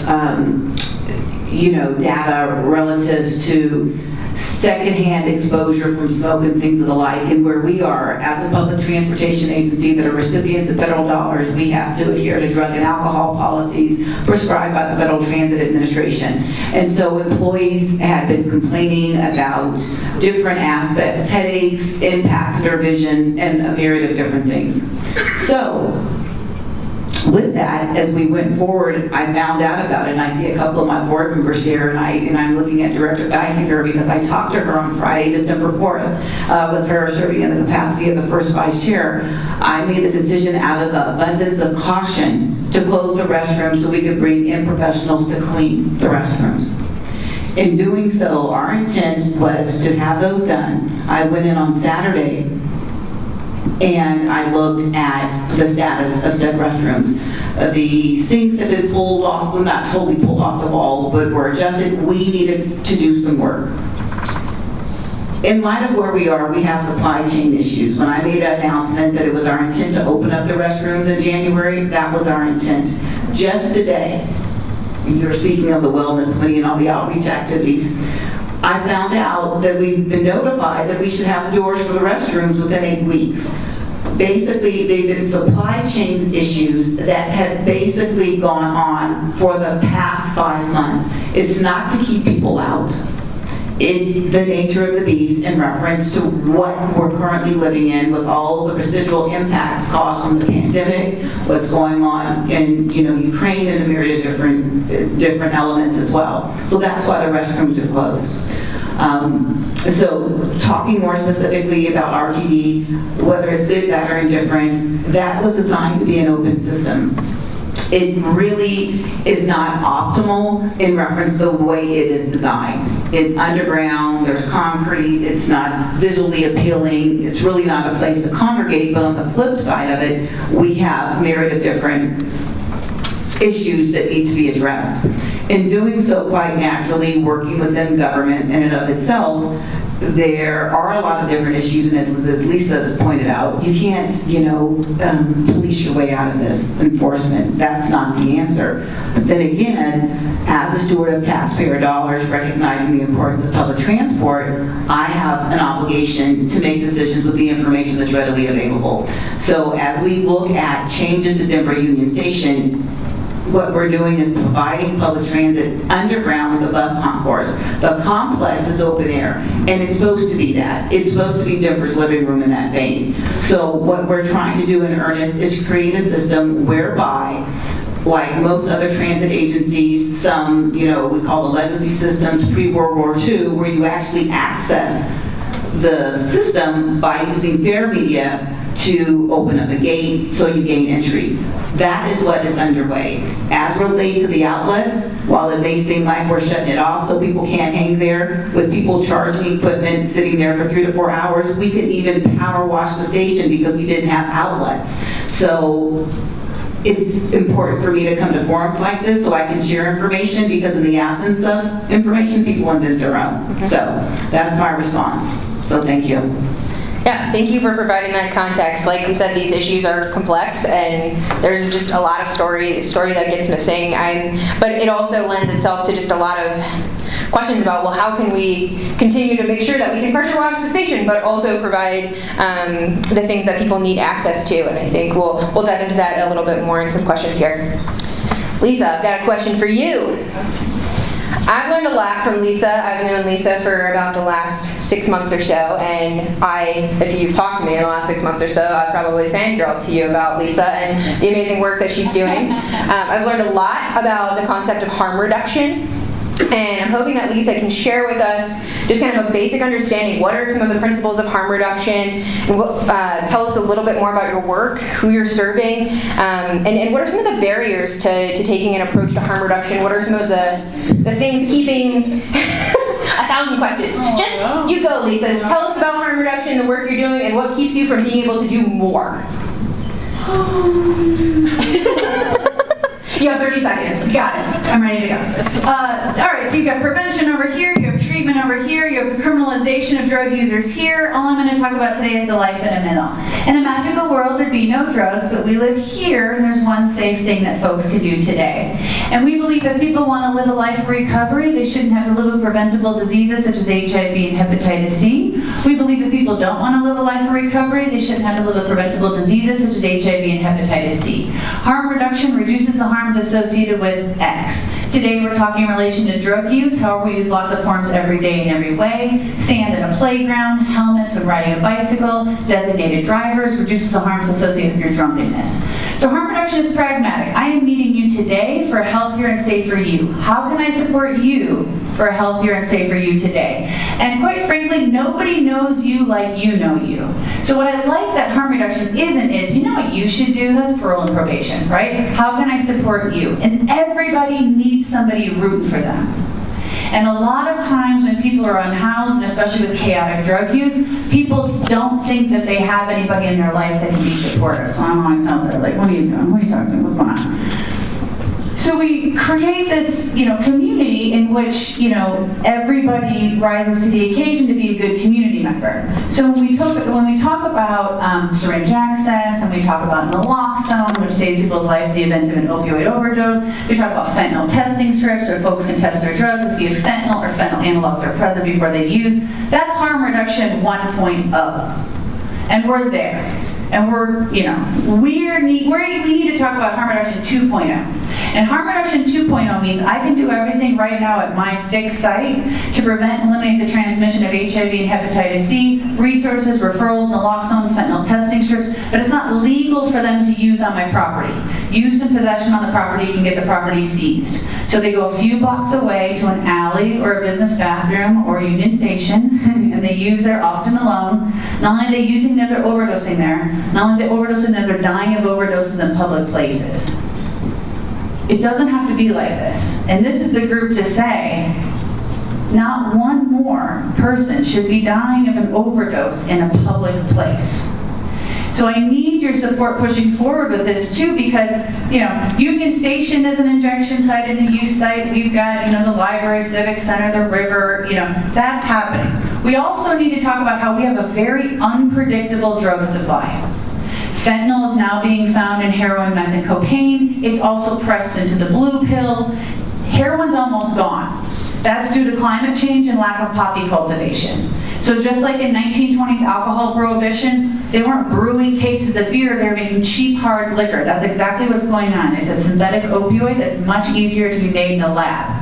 Speaker 8: data relative to secondhand exposure from smoke and things of the like. And where we are, as a public transportation agency that are recipients of federal dollars, we have to adhere to drug and alcohol policies prescribed by the Federal Transit Administration. And so employees had been complaining about different aspects, headaches, impact to their vision, and a myriad of different things. So, with that, as we went forward, I found out about it, and I see a couple of my board members here, and I'm looking at Director Geisinger because I talked to her on Friday, December 4th, with her serving in the capacity of the first vice chair. I made the decision out of the abundance of caution to close the restrooms so we could bring in professionals to clean the restrooms. In doing so, our intent was to have those done. I went in on Saturday and I looked at the status of said restrooms. The sinks had been pulled off, well, not totally pulled off the wall, but were adjusted. We needed to do some work. In light of where we are, we have supply chain issues. When I made an announcement that it was our intent to open up the restrooms in January, that was our intent. Just today, you were speaking of the wellness committee and all the outreach activities, I found out that we've been notified that we should have the doors for the restrooms within 8 weeks. Basically, they've been supply chain issues that have basically gone on for the past 5 months. It's not to keep people out. It's the nature of the beast in reference to what we're currently living in with all the residual impacts caused from the pandemic, what's going on in Ukraine and a myriad of different elements as well. So that's why the restrooms are closed. So talking more specifically about RTD, whether it's good, bad, or indifferent, that was designed to be an open system. It really is not optimal in reference to the way it is designed. It's underground, there's concrete, it's not visually appealing, it's really not a place to congregate, but on the flip side of it, we have a myriad of different issues that need to be addressed. In doing so, quite naturally, working within government in and of itself, there are a lot of different issues, and as Lisa has pointed out, you can't, police your way out of this enforcement. That's not the answer. But then again, as a steward of taxpayer dollars, recognizing the importance of public transport, I have an obligation to make decisions with the information that's readily available. So as we look at changes to Denver Union Station, what we're doing is providing public transit underground with the bus concourse. The complex is open air, and it's supposed to be that. It's supposed to be Denver's living room in that vein. So what we're trying to do in earnest is create a system whereby like most other transit agencies, some, we call the legacy systems pre-World War II, where you actually access the system by using fare media to open up a gate so you gain entry. That is what is underway. As relates to the outlets, while it may seem like we're shutting it off so people can't hang there, with people charging equipment sitting there for 3 to 4 hours, we could even power wash the station because we didn't have outlets. So it's important for me to come to forums like this so I can share information, because in the absence of information, people invent their own. So that's my response. So thank you.
Speaker 6: Yeah, thank you for providing that context. Like we said, these issues are complex, and there's just a lot of story that gets missing. But it also lends itself to just a lot of questions about, well, how can we continue to make sure that we can pressure wash the station, but also provide the things that people need access to? And I think we'll dive into that a little bit more in some questions here. Lisa, I've got a question for you. I've learned a lot from Lisa. I've known Lisa for about the last 6 months or so, and if you've talked to me in the last 6 months or so, I've probably fangirled to you about Lisa and the amazing work that she's doing. I've learned a lot about the concept of harm reduction, and I'm hoping that Lisa can share with us just kind of a basic understanding. What are some of the principles of harm reduction? And tell us a little bit more about your work, who you're serving, and what are some of the barriers to taking an approach to harm reduction? What are some of the things keeping 1,000 questions? Just, you go, Lisa. Tell us about harm reduction, the work you're doing, and what keeps you from being able to do more. You have 30 seconds. Got it.
Speaker 10: I'm ready to go. All right, so you've got prevention over here, you have treatment over here, you have criminalization of drug users here. All I'm going to talk about today is the life in the middle. In a magical world, there'd be no drugs, but we live here, and there's one safe thing that folks can do today. And we believe that people want to live a life of recovery. They shouldn't have to live with preventable diseases such as HIV and hepatitis C. We believe if people don't want to live a life of recovery, they shouldn't have to live with preventable diseases such as HIV and hepatitis C. Harm reduction reduces the harms associated with X. Today we're talking in relation to drug use. However, we use lots of forms every day in every way. Sand in a playground, helmets when riding a bicycle, designated drivers, reduces the harms associated with your drunkenness. So harm reduction is pragmatic. I am meeting you today for a healthier and safer you. How can I support you for a healthier and safer you today? And quite frankly, nobody knows you like you know you. So what I like that harm reduction isn't is, you know what you should do? That's parole and probation, right? How can I support you? And everybody needs somebody rooting for them. And a lot of times when people are unhoused, and especially with chaotic drug use, people don't think that they have anybody in their life that can be supportive. So I'm always out there like, what are you doing? What are you talking about? What's going on? So we create this, community in which, everybody rises to the occasion to be a good community member. So when we talk about syringe access, and we talk about naloxone, which saves people's life in the event of an opioid overdose, we talk about fentanyl testing strips, where folks can test their drugs to see if fentanyl or fentanyl analogs are present before they use. That's harm reduction 1.0, and we're there. And we need to talk about harm reduction 2.0. And harm reduction 2.0 means I can do everything right now at my fixed site to prevent and eliminate the transmission of HIV and hepatitis C, resources, referrals, naloxone, fentanyl testing strips, but it's not legal for them to use on my property. Use and possession on the property can get the property seized. So they go a few blocks away to an alley or a business bathroom or Union Station, and they use there often alone. Not only are they using there, they're overdosing there. Not only are they overdosing there, they're dying of overdoses in public places. It doesn't have to be like this. And this is the group to say, not one more person should be dying of an overdose in a public place. So I need your support pushing forward with this too, because Union Station is an injection site and a use site. We've got the library, civic center, the river. That's happening. We also need to talk about how we have a very unpredictable drug supply. Fentanyl is now being found in heroin, meth, and cocaine. It's also pressed into the blue pills. Heroin's almost gone. That's due to climate change and lack of poppy cultivation. So just like in 1920s alcohol prohibition, they weren't brewing cases of beer, they were making cheap, hard liquor. That's exactly what's going on. It's a synthetic opioid that's much easier to be made in the lab.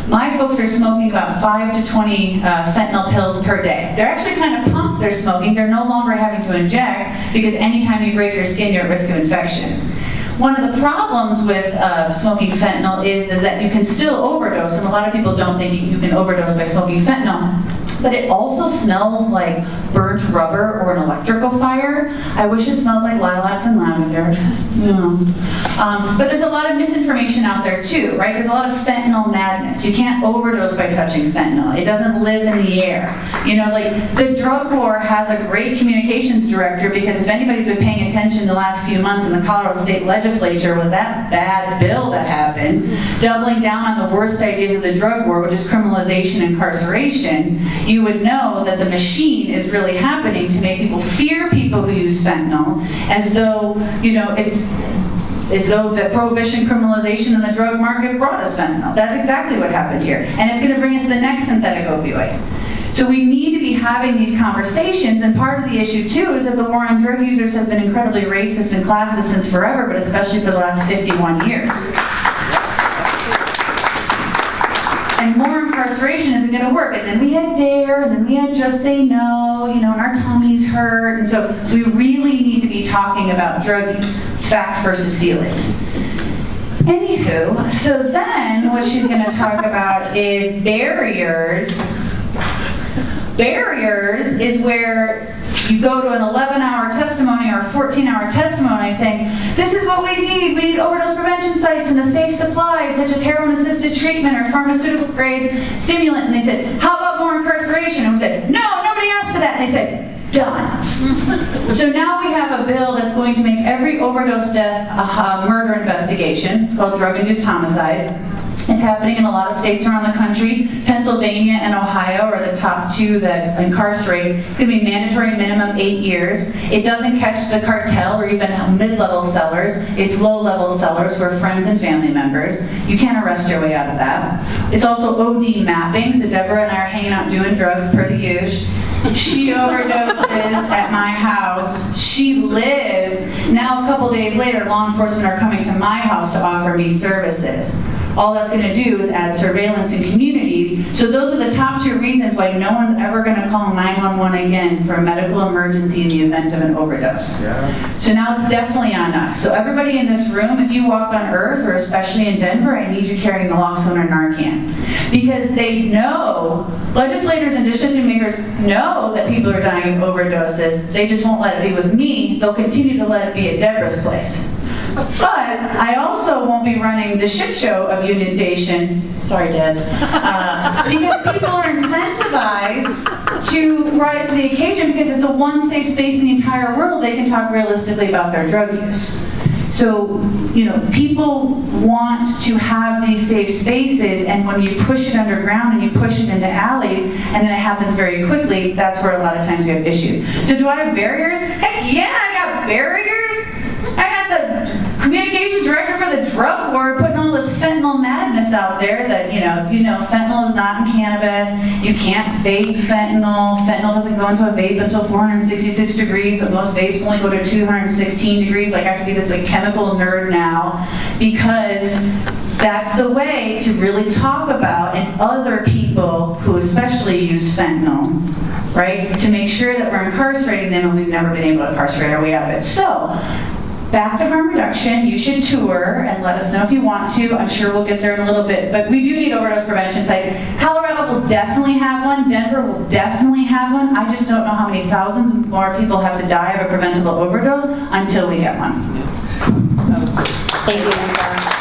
Speaker 10: My folks are smoking about 5 to 20 fentanyl pills per day. They're actually kind of pumped they're smoking. They're no longer having to inject, because anytime you break your skin, you're at risk of infection. one of the problems with smoking fentanyl is that you can still overdose, and a lot of people don't think you can overdose by smoking fentanyl. But it also smells like burnt rubber or an electrical fire. I wish it smelled like lilacs and lavender. But there's a lot of misinformation out there too, right? There's a lot of fentanyl madness. You can't overdose by touching fentanyl. It doesn't live in the air. You know, like the drug war has a great communications director, because if anybody's been paying attention the last few months in the Colorado State Legislature with that bad bill that happened, doubling down on the worst ideas of the drug war, which is criminalization and incarceration, you would know that the machine is really happening to make people fear people who use fentanyl, as though, you know, it's as though the prohibition, criminalization, and the drug market brought us fentanyl. That's exactly what happened here. And it's going to bring us the next synthetic opioid. So we need to be having these conversations, and part of the issue too is that the war on drug users has been incredibly racist and classist since forever, but especially for the last 51 years. And more incarceration isn't going to work. And then we had DARE, and then we had Just Say No, you know, and our tummies hurt. And so we really need to be talking about drug use. It's facts versus feelings. Anywho, so then what she's going to talk about is barriers. Barriers is where you go to an 11-hour testimony or a 14-hour testimony saying, this is what we need overdose prevention sites and a safe supply, such as heroin-assisted treatment or pharmaceutical-grade stimulant. And they said, how about more incarceration? And we said, no, nobody asked for that. And they said, done. So now we have a bill that's going to make every overdose death a murder investigation. It's called drug-induced homicides. It's happening in a lot of states around the country. Pennsylvania and Ohio are the top two that incarcerate. It's going to be mandatory minimum 8 years. It doesn't catch the cartel or even mid-level sellers. It's low-level sellers who are friends and family members. You can't arrest your way out of that. It's also OD mapping. So Deborah and I are hanging out doing drugs per the usual. She overdoses at my house. She lives. Now a couple days later, law enforcement are coming to my house to offer me services. All that's going to do is add surveillance in communities. So those are the top two reasons why no one's ever going to call 911 again for a medical emergency in the event of an overdose. Yeah. So now it's definitely on us. So everybody in this room, if you walk on Earth, or especially in Denver, I need you carrying naloxone or Narcan. Because they know, legislators and decision makers know that people are dying of overdoses. They just won't let it be with me. They'll continue to let it be at Deborah's place. But I also won't be running the shit show of Union Station, sorry Debs, because people are incentivized to rise to the occasion because it's the one safe space in the entire world they can talk realistically about their drug use. So, you know, people want to have these safe spaces, and when you push it underground and you push it into alleys, and then it happens very quickly, that's where a lot of times we have issues. So do I have barriers? Heck yeah, I got barriers. I got the communications director for the drug war putting all this fentanyl madness out there that, you know, fentanyl is not in cannabis. You can't vape fentanyl. Fentanyl doesn't go into a vape until 466 degrees, but most vapes only go to 216 degrees. Like, I have to be this like chemical nerd now because that's the way to really talk about, and other people who especially use fentanyl, right, to make sure that we're incarcerating them, and we've never been able to incarcerate our way out of it. So, back to harm reduction. You should tour and let us know if you want to. I'm sure we'll get there in a little bit. But we do need overdose prevention sites. Colorado will definitely have one. Denver will definitely have one. I just don't know how many thousands more people have to die of a preventable overdose until we get one.
Speaker 6: Thank you, Lisa.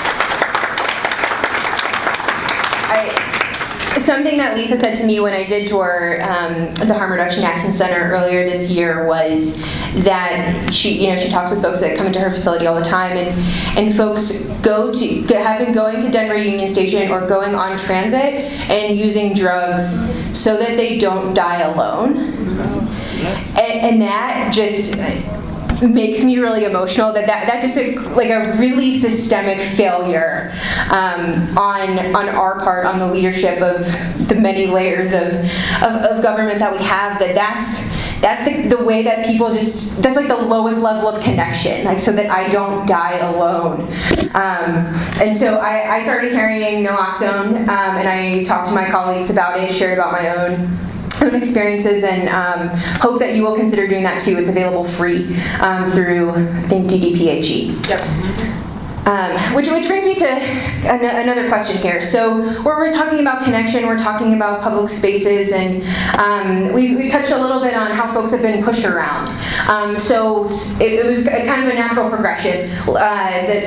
Speaker 6: Something that Lisa said to me when I did tour the Harm Reduction Action Center earlier this year was that she talks with folks that come into her facility all the time, and folks have been going to Denver Union Station or going on transit and using drugs so that they don't die alone, and that just makes me really emotional. That's just a really systemic failure on our part, on the leadership of the many layers of government that we have. That's the way that people that's like the lowest level of connection, like so that I don't die alone. And so I started carrying naloxone, and I talked to my colleagues about it, shared about my own experiences, and hope that you will consider doing that too. It's available free through, I think, DDPHE. Yep. Which brings me to another question here. So we're talking about connection, we're talking about public spaces, and we touched a little bit on how folks have been pushed around. So it was kind of a natural progression.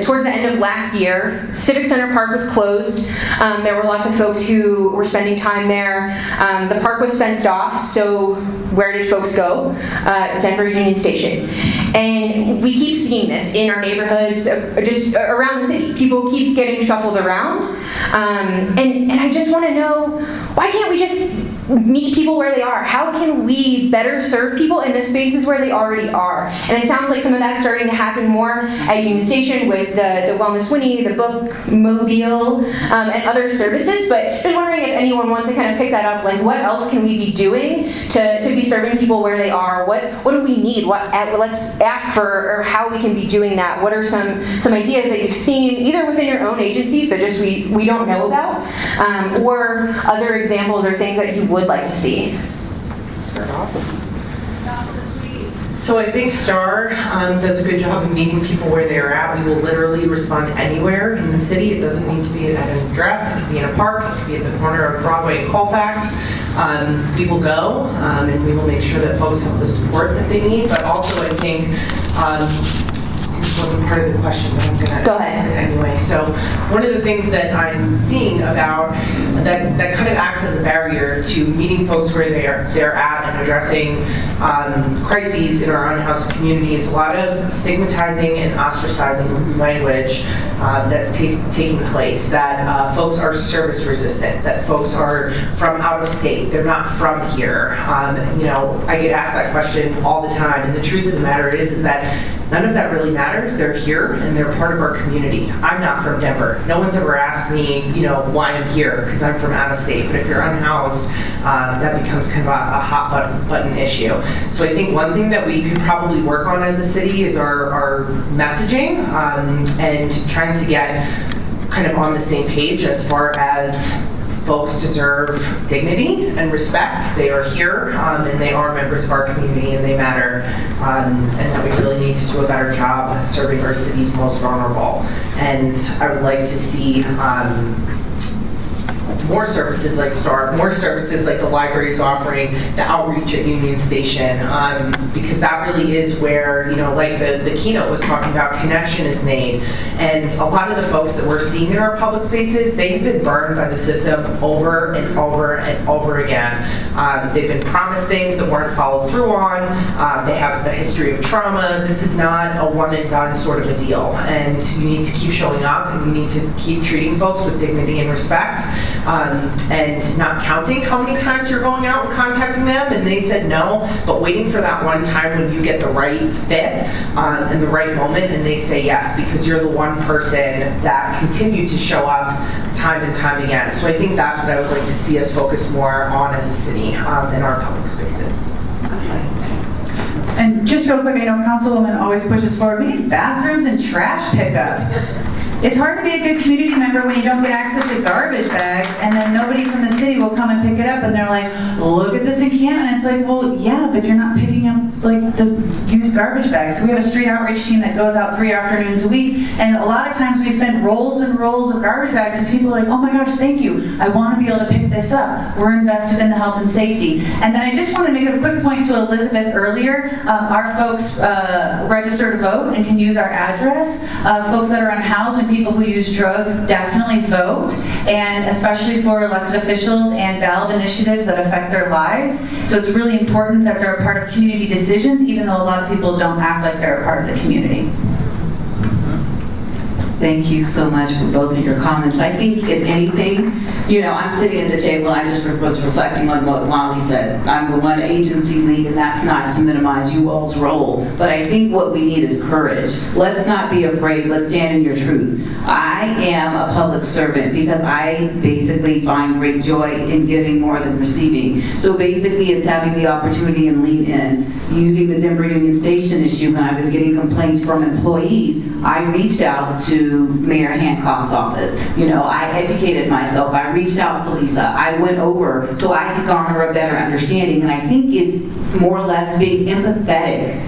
Speaker 6: Towards the end of last year, Civic Center Park was closed. There were lots of folks who were spending time there. The park was fenced off, so where did folks go? Denver Union Station. And we keep seeing this in our neighborhoods, just around the city. People keep getting shuffled around. And I just want to know, why can't we just meet people where they are? How can we better serve people in the spaces where they already are? And it sounds like some of that's starting to happen more at Union Station with the Wellness Winnie, the Book Mobile, and other services. But just wondering if anyone wants to kind of pick that up, like what else can we be doing to be serving people where they are? What do we need? Let's ask for, or how we can be doing that. What are some ideas that you've seen either within your own agencies that just we don't know about, or other examples or things that you would like to see?
Speaker 11: Start off. So I think STAR does a good job of meeting people where they're at. We will literally respond anywhere in the city. It doesn't need to be at an address. It could be in a park. It could be at the corner of Broadway and Colfax. We will go, and we will make sure that folks have the support that they need. But also, I think this wasn't part of the question, but I'm going to
Speaker 6: go ahead
Speaker 11: anyway. So one of the things that I'm seeing about that kind of acts as a barrier to meeting folks where they're at and addressing crises in our unhoused community is a lot of stigmatizing and ostracizing language that's taking place, that folks are service resistant, that folks are from out of state, they're not from here. I get asked that question all the time, and the truth of the matter is that none of that really matters. They're here and they're part of our community. I'm not from Denver. No one's ever asked me, why I'm here, because I'm from out of state. But if you're unhoused, that becomes kind of a hot button issue. So I think one thing that we could probably work on as a city is our messaging and trying to get kind of on the same page as far as folks deserve dignity and respect. They are here and they are members of our community and they matter, and that we really need to do a better job serving our city's most vulnerable. And I would like to see more services like STAR, more services like the library is offering, the outreach at Union Station, because that really is where, like the keynote was talking about, connection is made. And a lot of the folks that we're seeing in our public spaces, they have been burned by the system over and over and over again. They've been promised things that weren't followed through on. They have a history of trauma. This is not a one and done sort of a deal. And you need to keep showing up, and you need to keep treating folks with dignity and respect. And not counting how many times you're going out and contacting them and they said no, but waiting for that one time when you get the right fit and the right moment and they say yes, because you're the one person that continued to show up time and time again. So I think that's what I would like to see us focus more on as a city in our public spaces.
Speaker 10: And just real quick, I know Councilwoman always pushes forward, we need bathrooms and trash pickup. It's hard to be a good community member when you don't get access to garbage bags, and then nobody from the city will come and pick it up, and they're like, look at this encampment. And it's like, well, yeah, but you're not picking up like the used garbage bags. So we have a street outreach team that goes out 3 afternoons a week, and a lot of times we spend rolls and rolls of garbage bags, and people are like, oh my gosh, thank you. I want to be able to pick this up. We're invested in the health and safety. And then I just want to make a quick point to Elizabeth earlier. Our folks register to vote and can use our address. Folks that are unhoused and people who use drugs definitely vote, and especially for elected officials and ballot initiatives that affect their lives. So it's really important that they're a part of community decisions, even though a lot of people don't act like they're a part of the community.
Speaker 8: Thank you so much for both of your comments. I think, if anything, I'm sitting at the table, I just was reflecting on what Molly said. I'm the one agency lead, and that's not to minimize you all's role, but I think what we need is courage. Let's not be afraid. Let's stand in your truth. I am a public servant because I basically find great joy in giving more than receiving. So basically, it's having the opportunity and lean in. Using the Denver Union Station issue, when I was getting complaints from employees, I reached out to Mayor Hancock's office. I educated myself. I reached out to Lisa. I went over so I could garner a better understanding. And I think it's more or less being empathetic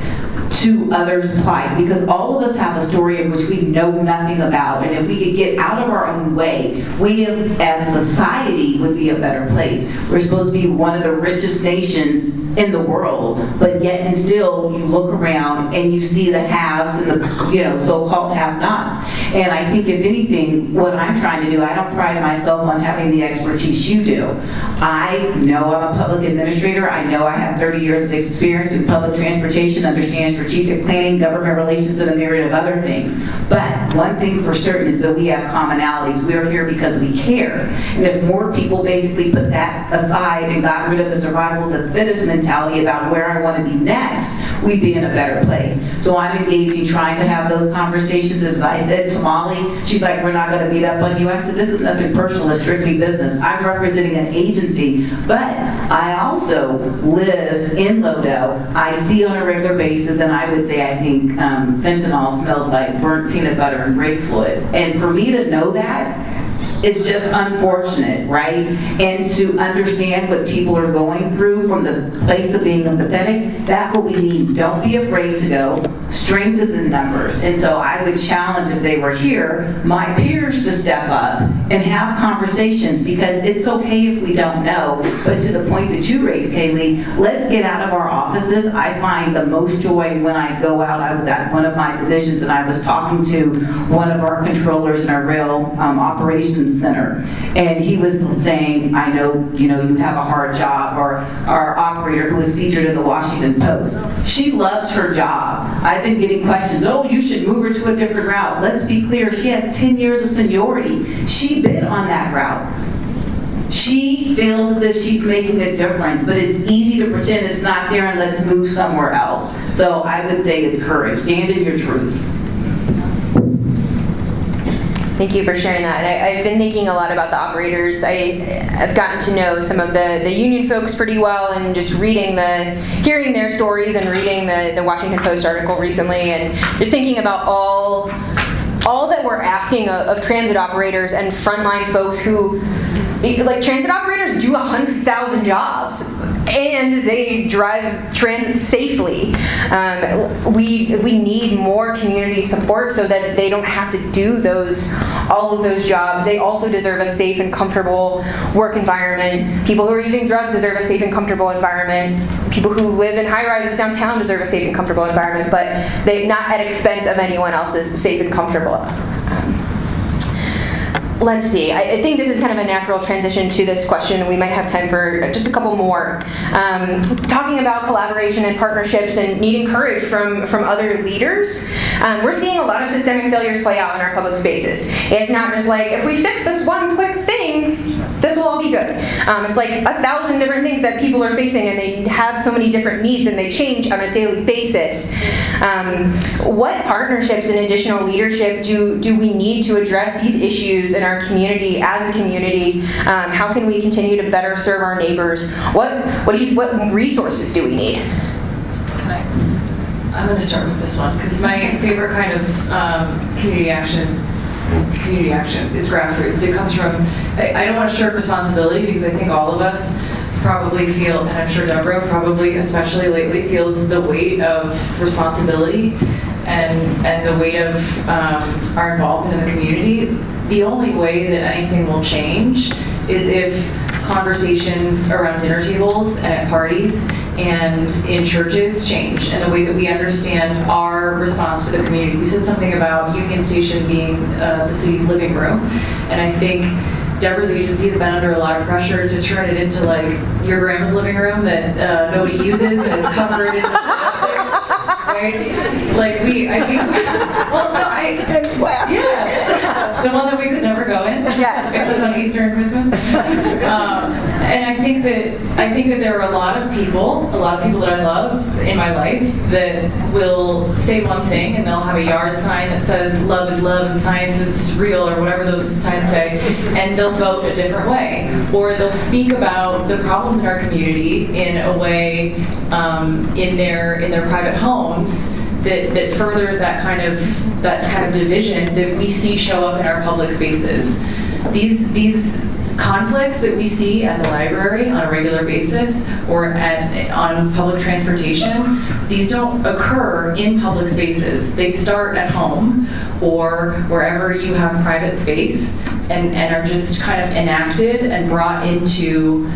Speaker 8: to others' plight, because all of us have a story of which we know nothing about, and if we could get out of our own way, we as a society would be a better place. We're supposed to be one of the richest nations in the world, but yet and still you look around and you see the haves and the so-called have-nots. And I think if anything, what I'm trying to do, I don't pride myself on having the expertise you do. I know I'm a public administrator. I know I have 30 years of experience in public transportation, understand strategic planning, government relations, and a myriad of other things. But one thing for certain is that we have commonalities. We're here because we care. And if more people basically put that aside and got rid of the survival of the fittest mentality about where I want to be next, we'd be in a better place. So I'm engaging, trying to have those conversations. As I said to Molly, she's like, we're not going to beat up on you. I said, this is nothing personal, it's strictly business. I'm representing an agency, but I also live in Lodo. I see on a regular basis, and I would say I think fentanyl smells like burnt peanut butter and brake fluid. And for me to know that, it's just unfortunate, right? And to understand what people are going through from the place of being empathetic, that's what we need. Don't be afraid to go. Strength is in numbers. And so I would challenge, if they were here, my peers to step up and have conversations, because it's okay if we don't know. But to the point that you raised, Kaylee, let's get out of our offices. I find the most joy when I go out. I was at one of my divisions and I was talking to one of our controllers in our rail operations center, and he was saying, I know you have a hard job. Or our operator, who was featured in the Washington Post, she loves her job. I've been getting questions, oh, you should move her to a different route. Let's be clear, she has 10 years of seniority. She bid on that route. She feels as if she's making a difference, but it's easy to pretend it's not there and let's move somewhere else. So I would say it's courage. Stand in your truth.
Speaker 6: Thank you for sharing that. And I've been thinking a lot about the operators. I've gotten to know some of the union folks pretty well, and just hearing their stories and reading the Washington Post article recently, and just thinking about all that we're asking of transit operators and frontline folks who, like, transit operators do 100,000 jobs and they drive transit safely. We need more community support so that they don't have to do all of those jobs. They also deserve a safe and comfortable work environment. People who are using drugs deserve a safe and comfortable environment. People who live in high-rises downtown deserve a safe and comfortable environment, but not at expense of anyone else's safe and comfortable. Let's see. I think this is kind of a natural transition to this question. We might have time for just a couple more. Talking about collaboration and partnerships and needing courage from other leaders. We're seeing a lot of systemic failures play out in our public spaces. It's not just like, if we fix this one quick thing, this will all be good. It's like 1,000 different things that people are facing, and they have so many different needs, and they change on a daily basis. What partnerships and additional leadership do we need to address these issues in our community as a community? How can we continue to better serve our neighbors? What resources do we need?
Speaker 9: I'm going to start with this one, because my favorite kind of community action is community action. It's grassroots. It comes from, I don't want to shirk responsibility, because I think all of us probably feel, and I'm sure Deborah probably, especially lately, feels the weight of responsibility and the weight of our involvement in the community. The only way that anything will change is if conversations around dinner tables and at parties and in churches change, and the way that we understand our response to the community. You said something about Union Station being the city's living room, and I think Deborah's agency has been under a lot of pressure to turn it into like your grandma's living room that nobody uses, and it's covered in plastic, right? Like the one that we could never go in.
Speaker 6: Yes.
Speaker 9: Except on Easter and Christmas. And I think that there are a lot of people that I love in my life that will say one thing, and they'll have a yard sign that says love is love and science is real, or whatever those signs say, and they'll vote a different way. Or they'll speak about the problems in our community in a way in their private homes that furthers that kind of division that we see show up in our public spaces. these conflicts that we see at the library on a regular basis or on public transportation, these don't occur in public spaces. They start at home or wherever you have private space and are just kind of enacted and brought into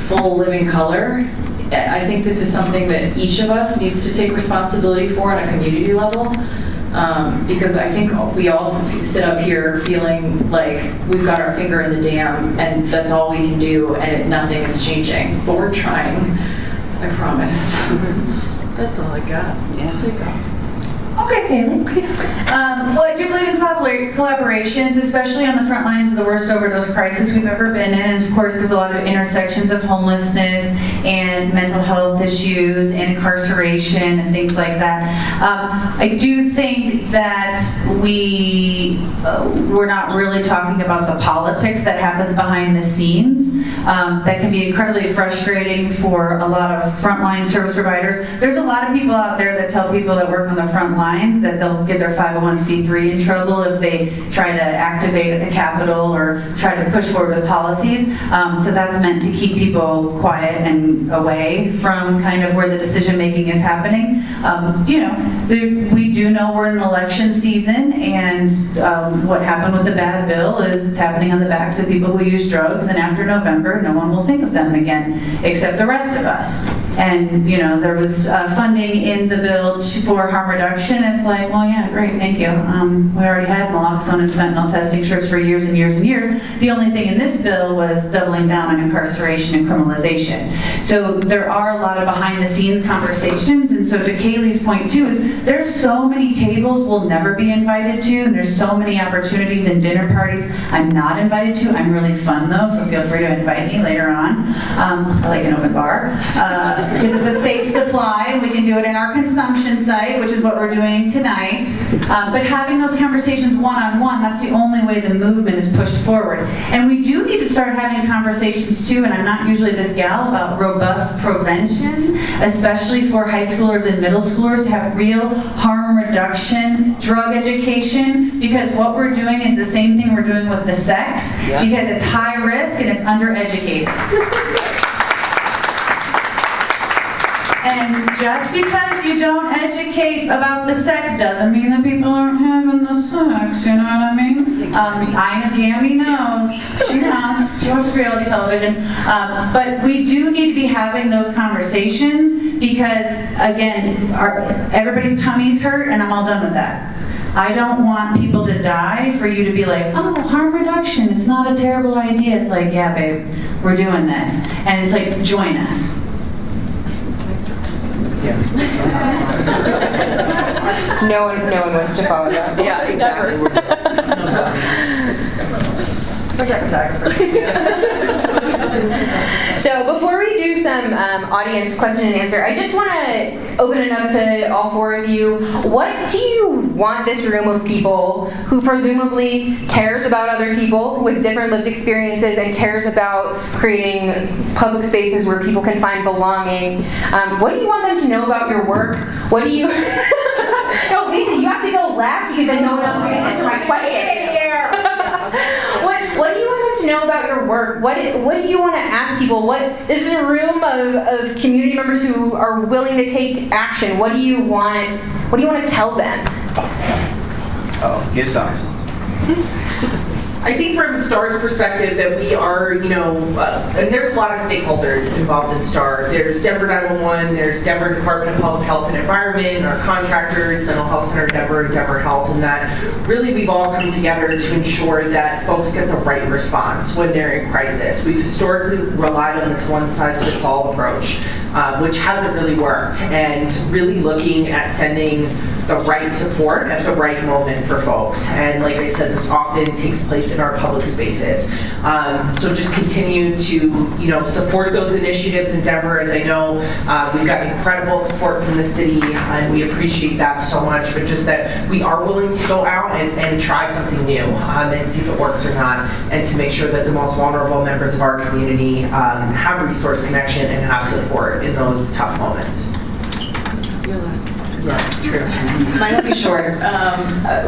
Speaker 9: full living color. I think this is something that each of us needs to take responsibility for on a community level. Because I think we all sit up here feeling like we've got our finger in the dam and that's all we can do and nothing is changing. But we're trying, I promise. That's all I got.
Speaker 10: Yeah. There you go. Okay, Kaylee. Well, I do believe in collaborations, especially on the front lines of the worst overdose crisis we've ever been in. And of course, there's a lot of intersections of homelessness and mental health issues and incarceration and things like that. I do think that we're not really talking about the politics that happens behind the scenes. That can be incredibly frustrating for a lot of frontline service providers. There's a lot of people out there that tell people that work on the front lines that they'll get their 501c3 in trouble if they try to activate at the Capitol or try to push forward with policies. So that's meant to keep people quiet and away from kind of where the decision making is happening. We do know we're in election season, and what happened with the bad bill is it's happening on the backs of people who use drugs, and after November, no one will think of them again, except the rest of us. And, there was funding in the bill for harm reduction, and it's like, well, yeah, great, thank you. We already had naloxone and fentanyl testing strips for years and years and years. The only thing in this bill was doubling down on incarceration and criminalization. So there are a lot of behind-the-scenes conversations, and so to Kaylee's point, too, is there's so many tables we'll never be invited to, and there's so many opportunities and dinner parties I'm not invited to. I'm really fun, though, so feel free to invite me later on. I like an open bar. Because it's a safe supply, and we can do it in our consumption site, which is what we're doing tonight. But having those conversations one-on-one, that's the only way the movement is pushed forward. And we do need to start having conversations, too, and I'm not usually this gal, about robust prevention, especially for high schoolers and middle schoolers, to have real harm reduction, drug education, because what we're doing is the same thing we're doing with the sex, because it's high risk and it's undereducated. And just because you don't educate about the sex doesn't mean that people aren't having the sex, you know what I mean? Ina Gamby knows. She knows. She watches reality television. But we do need to be having those conversations because, again, everybody's tummy's hurt and I'm all done with that. I don't want people to die for you to be like, oh, harm reduction, it's not a terrible idea. It's like, yeah, babe, we're doing this. And it's like, join us.
Speaker 6: No one wants to follow that.
Speaker 12: Yeah, exactly.
Speaker 10: Where's that photographer?
Speaker 6: So before we do some audience question and answer, I just want to open it up to all four of you. What do you want this room of people who presumably cares about other people with different lived experiences and cares about creating public spaces where people can find belonging, what do you want them to know about your work? What do you... No, Lisa, you have to go last because then no one else is going to answer my question. What do you want them to know about your work? What do you want to ask people? This is a room of community members who are willing to take action. What do you want to tell them?
Speaker 4: Oh, get some.
Speaker 11: I think from STAR's perspective that we are, and there's a lot of stakeholders involved in STAR. There's Denver 911, there's Denver Department of Public Health and Environment, our contractors, Mental Health Center Denver, and Denver Health, and that really we've all come together to ensure that folks get the right response when they're in crisis. We've historically relied on this one-size-fits-all approach, which hasn't really worked, and really looking at sending the right support at the right moment for folks. And like I said, this often takes place in our public spaces. So just continue to, support those initiatives in Denver. As I know, we've got incredible support from the city, and we appreciate that so much, but just that we are willing to go out and try something new and see if it works or not, and to make sure that the most vulnerable members of our community have resource connection and have support in those tough moments.
Speaker 9: Your last. Mine will be short.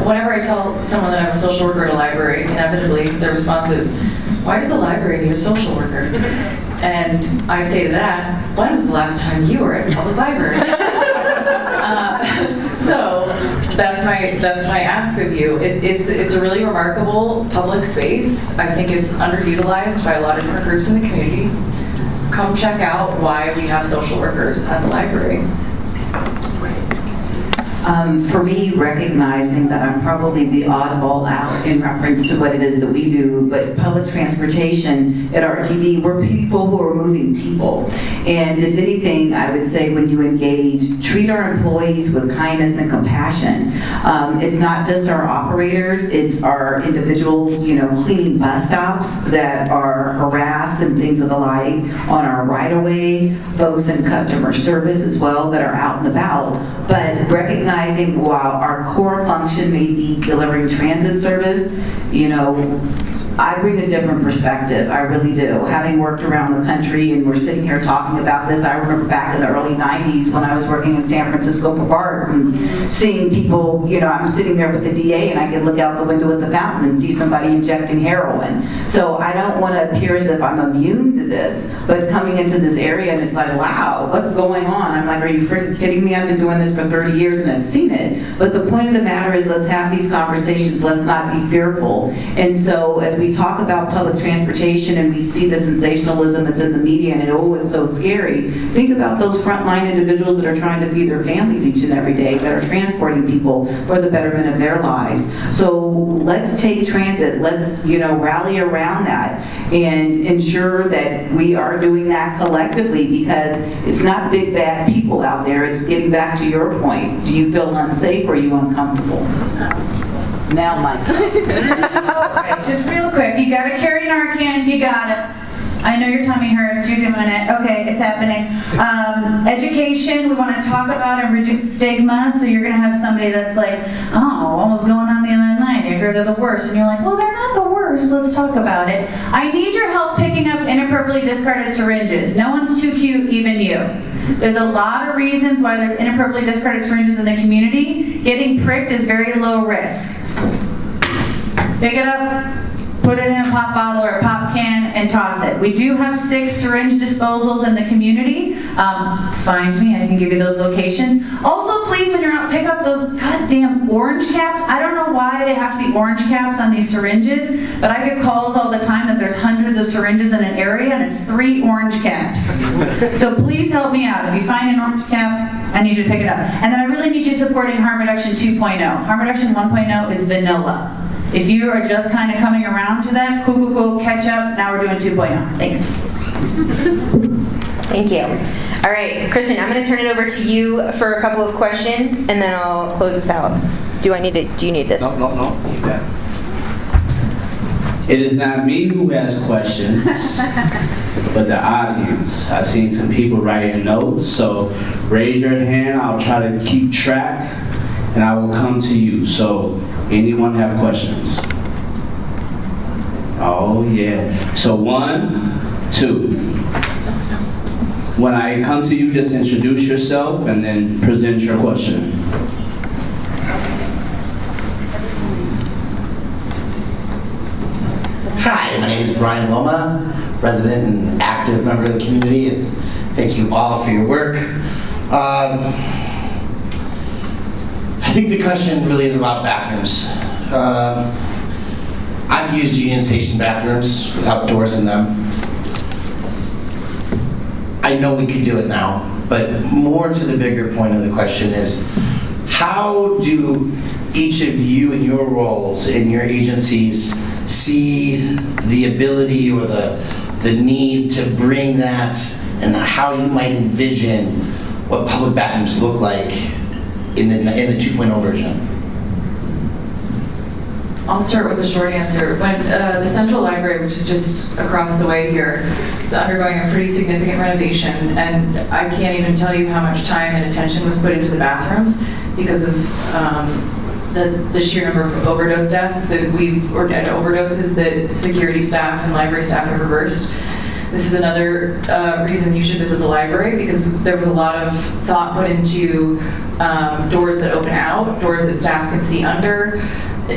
Speaker 9: Whenever I tell someone that I'm a social worker at a library, inevitably the response is, why does the library need a social worker? And I say to that, when was the last time you were at a public library? So that's my ask of you. It's a really remarkable public space. I think it's underutilized by a lot of different groups in the community. Come check out why we have social workers at the library.
Speaker 8: For me, recognizing that I'm probably the oddball out in reference to what it is that we do, but public transportation at RTD, we're people who are moving people. And if anything, I would say when you engage, treat our employees with kindness and compassion. It's not just our operators, it's our individuals, cleaning bus stops that are harassed and things of the like, on our right-of-way, folks in customer service as well that are out and about. But recognizing while our core function may be delivering transit service, I bring a different perspective. I really do. Having worked around the country, and we're sitting here talking about this, I remember back in the early 90s when I was working in San Francisco for BART and seeing people, I'm sitting there with the DA and I could look out the window at the fountain and see somebody injecting heroin. So I don't want to appear as if I'm immune to this, but coming into this area and it's like, wow, what's going on? I'm like, are you freaking kidding me? I've been doing this for 30 years and I've seen it. But the point of the matter is, let's have these conversations. Let's not be fearful. And so as we talk about public transportation and we see the sensationalism that's in the media and it's so scary, think about those frontline individuals that are trying to feed their families each and every day, that are transporting people for the betterment of their lives. So let's take transit. Let's, rally around that and ensure that we are doing that collectively, because it's not big bad people out there. It's getting back to your point. Do you feel unsafe or are you uncomfortable? Now, Mike.
Speaker 10: Okay, just real quick, you gotta carry Narcan, you got it. I know your tummy hurts, you're doing it. Okay, it's happening. Education, we want to talk about and reduce stigma, so you're going to have somebody that's like, oh, what was going on the other night? I heard they're the worst. And you're like, well, they're not the worst, let's talk about it. I need your help picking up inappropriately discarded syringes. No one's too cute, even you. There's a lot of reasons why there's inappropriately discarded syringes in the community. Getting pricked is very low risk. Pick it up, put it in a pop bottle or a pop can, and toss it. We do have 6 syringe disposals in the community. Find me, I can give you those locations. Also, please, when you're out, pick up those goddamn orange caps. I don't know why they have to be orange caps on these syringes, but I get calls all the time that there's hundreds of syringes in an area and it's 3 orange caps. So please help me out. If you find an orange cap, I need you to pick it up. And then I really need you supporting Harm Reduction 2.0. Harm Reduction 1.0 is vanilla. If you are just kind of coming around to that, cool, catch up. Now we're doing 2.0. Thanks.
Speaker 6: Thank you. All right, Christian, I'm going to turn it over to you for a couple of questions, and then I'll close us out. Do you need this?
Speaker 4: No. Keep that. It is not me who has questions, but the audience. I've seen some people writing notes, so raise your hand. I'll try to keep track, and I will come to you. So, anyone have questions? Oh, yeah. So 1, 2. When I come to you, just introduce yourself and then present your question.
Speaker 13: Hi, my name is Brian Loma, resident and active member of the community, and thank you all for your work. I think the question really is about bathrooms. I've used Union Station bathrooms without doors in them. I know we could do it now, but more to the bigger point of the question is, how do each of you in your roles in your agencies see the ability or the need to bring that, and how you might envision what public bathrooms look like in the 2.0 version?
Speaker 9: I'll start with the short answer. When the Central Library, which is just across the way here, is undergoing a pretty significant renovation, and I can't even tell you how much time and attention was put into the bathrooms because of the sheer number of overdose deaths that overdoses that security staff and library staff have reversed. This is another reason you should visit the library, because there was a lot of thought put into doors that open out, doors that staff can see under,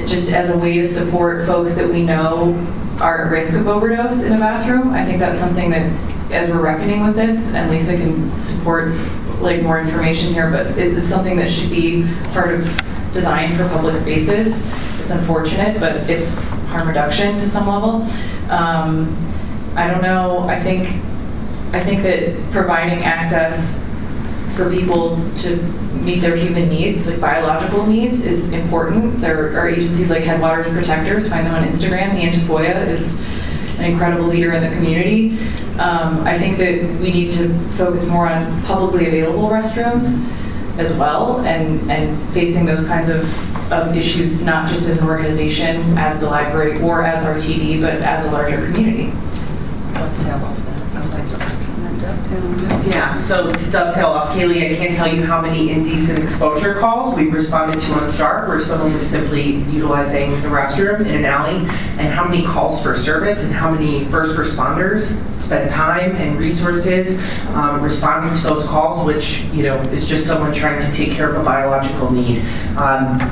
Speaker 9: just as a way to support folks that we know are at risk of overdose in a bathroom. I think that's something that, as we're reckoning with this, and Lisa can support like more information here, but it is something that should be part of design for public spaces. It's unfortunate, but it's harm reduction to some level. I don't know, I think that providing access for people to meet their human needs, like biological needs, is important. There are agencies like Headwaters Protectors, find them on Instagram. Ian Tafoya is an incredible leader in the community. I think that we need to focus more on publicly available restrooms as well, and facing those kinds of issues, not just as an organization, as the library, or as RTD, but as a larger community.
Speaker 11: Yeah, so to dovetail off Kaylee, I can't tell you how many indecent exposure calls we've responded to on START where someone was simply utilizing the restroom in an alley, and how many calls for service and how many first responders spend time and resources responding to those calls, which, you know, is just someone trying to take care of a biological need.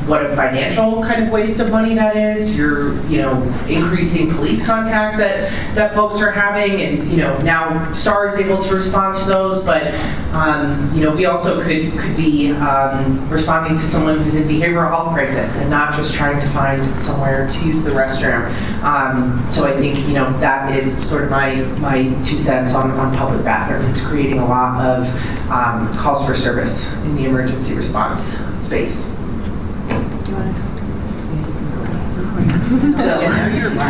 Speaker 11: What a financial kind of waste of money that is. You're, you know, increasing police contact that folks are having, and, you know, now STAR is able to respond to those, but, you know, we also could be responding to someone who's in behavioral health crisis and not just trying to find somewhere to use the restroom. So I think, you know, that is sort of my 2 cents on public bathrooms. It's creating a lot of calls for service in the emergency response space.
Speaker 8: So,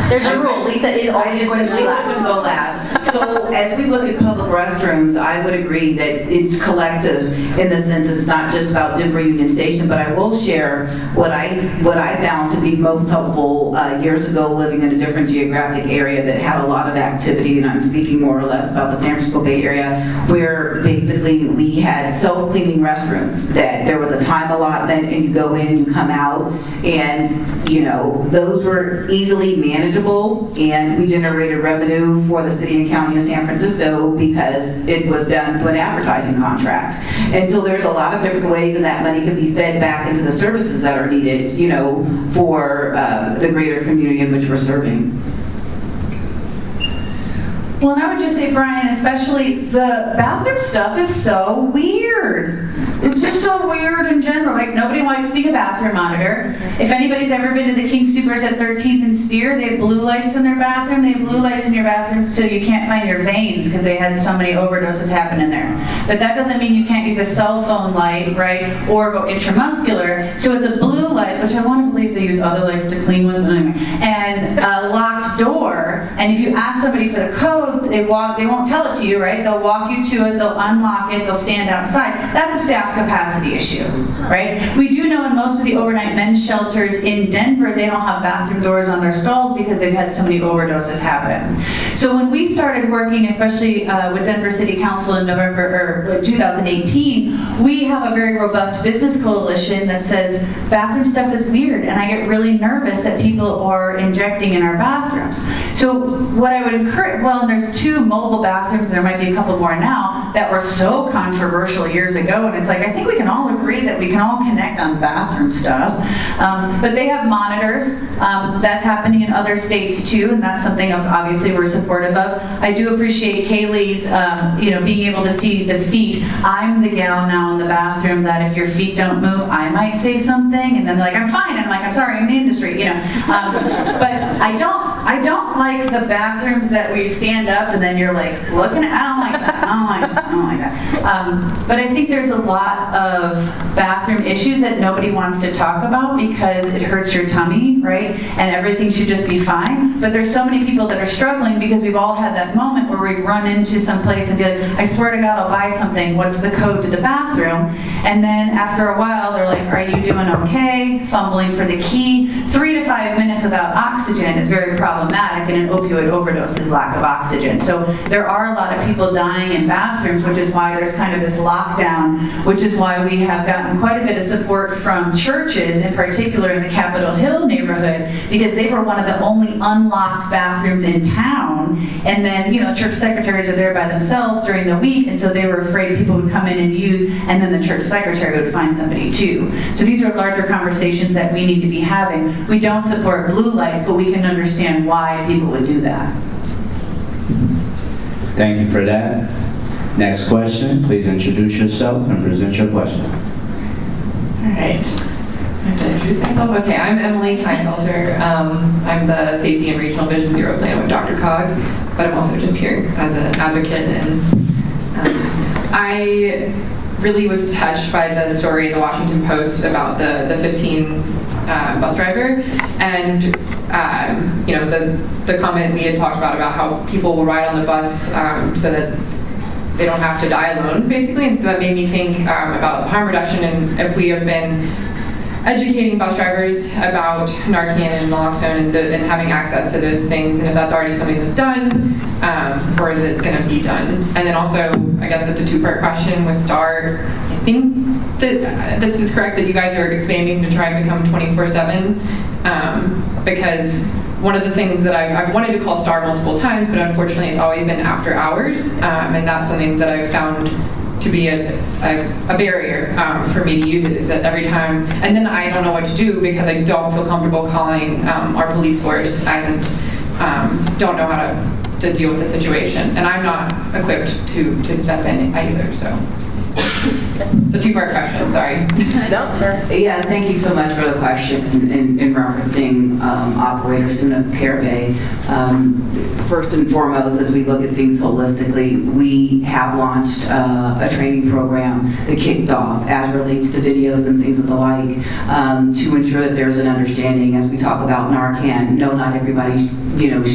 Speaker 6: There's a rule. Lisa is always going to be
Speaker 8: go last. So as we look at public restrooms, I would agree that it's collective in the sense it's not just about Denver Union Station, but I will share what I found to be most helpful years ago living in a different geographic area that had a lot of activity, and I'm speaking more or less about the San Francisco Bay Area, where basically we had self-cleaning restrooms, that there was a time allotment and you go in, you come out, and you know, those were easily manageable, and we generated revenue for the city and county of San Francisco because it was done through an advertising contract. And so there's a lot of different ways that that money could be fed back into the services that are needed, you know, for the greater community in which we're serving.
Speaker 10: Well, and I would just say, Brian, especially the bathroom stuff is so weird. It's just so weird in general. Like, nobody likes being a bathroom monitor. If anybody's ever been to the King Supers at 13th and Spear, they have blue lights in their bathroom. They have blue lights in your bathroom so you can't find your veins because they had so many overdoses happen in there. But that doesn't mean you can't use a cell phone light, right, or go intramuscular. So it's a blue light, which I want to believe they use other lights to clean with, anyway, and a locked door. And if you ask somebody for the code, they won't tell it to you, right? They'll walk you to it, they'll unlock it, they'll stand outside. That's a staff capacity issue, right? We do know in most of the overnight men's shelters in Denver, they don't have bathroom doors on their stalls because they've had so many overdoses happen. So when we started working, especially with Denver City Council in November or 2018, we have a very robust business coalition that says bathroom stuff is weird, and I get really nervous that people are injecting in our bathrooms. So what I would encourage, well, and there's 2 mobile bathrooms, there might be a couple more now, that were so controversial years ago, and it's like, I think we can all agree that we can all connect on bathroom stuff. But they have monitors. That's happening in other states too, and that's something obviously we're supportive of. I do appreciate Kaylee's, you know, being able to see the feet. I'm the gal now in the bathroom that if your feet don't move, I might say something, and then they're like, I'm fine, and I'm like, I'm sorry, I'm in the industry, you know. But I don't like the bathrooms that we stand up and then you're like looking at, I don't like that. But I think there's a lot of bathroom issues that nobody wants to talk about because it hurts your tummy, right? And everything should just be fine. But there's so many people that are struggling because we've all had that moment where we've run into some place and be like, I swear to God, I'll buy something. What's the code to the bathroom? And then after a while, they're like, are you doing okay? Fumbling for the key. 3 to 5 minutes without oxygen is very problematic, and an opioid overdose is lack of oxygen. So there are a lot of people dying in bathrooms bathrooms, which is why there's kind of this lockdown, which is why we have gotten quite a bit of support from churches, in particular in the Capitol Hill neighborhood, because they were one of the only unlocked bathrooms in town. And then, church secretaries are there by themselves during the week, and so they were afraid people would come in and use, and then the church secretary would find somebody too. So these are larger conversations that we need to be having. We don't support blue lights, but we can understand why people would do that.
Speaker 7: Thank you for that. Next question, please introduce yourself and present your question.
Speaker 14: All right. I have to introduce myself. Okay, I'm Emily Kleinfelter. I'm the Safety and Regional Vision Zero Plan with Dr. Cog, but I'm also just here as an advocate. And I really was touched by the story in the Washington Post about the 15 bus driver, and the comment we had talked about how people will ride on the bus so that they don't have to die alone, basically. And so that made me think about harm reduction, and if we have been educating bus drivers about Narcan and naloxone and having access to those things, and if that's already something that's done, or that it's going to be done. And then also, I guess it's a two-part question with STAR. I think that this is correct that you guys are expanding to try and become 24/7, because one of the things that I've wanted to call STAR multiple times, but unfortunately it's always been after hours, and that's something that I've found to be a barrier for me to use it, is that every time, and then I don't know what to do because I don't feel comfortable calling our police force and don't know how to deal with the situation. And I'm not equipped to step in either, so. It's a two-part question, sorry.
Speaker 8: No, sir. Yeah, thank you so much for the question in referencing Operator Suna Carabay. First and foremost, as we look at things holistically, we have launched a training program that kicked off as relates to videos and things of the like to ensure that there's an understanding as we talk about Narcan. No, not everybody's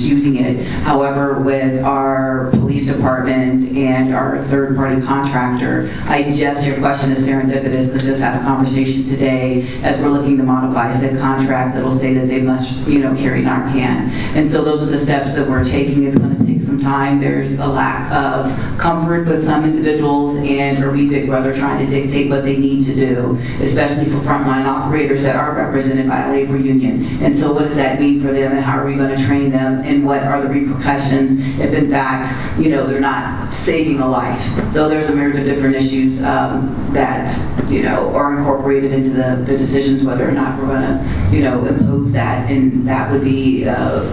Speaker 8: using it. However, with our police department and our third-party contractor, your question is serendipitous. Let's just have a conversation today as we're looking to modify said contract that'll say that they must, carry Narcan. And so those are the steps that we're taking. It's going to take some time. There's a lack of comfort with some individuals, and are we big brother trying to dictate what they need to do, especially for frontline operators that are represented by a labor union. And so what does that mean for them, and how are we going to train them, and what are the repercussions if in fact, they're not saving a life. So there's a myriad of different issues that are incorporated into the decisions whether or not we're going to impose that, and that would be a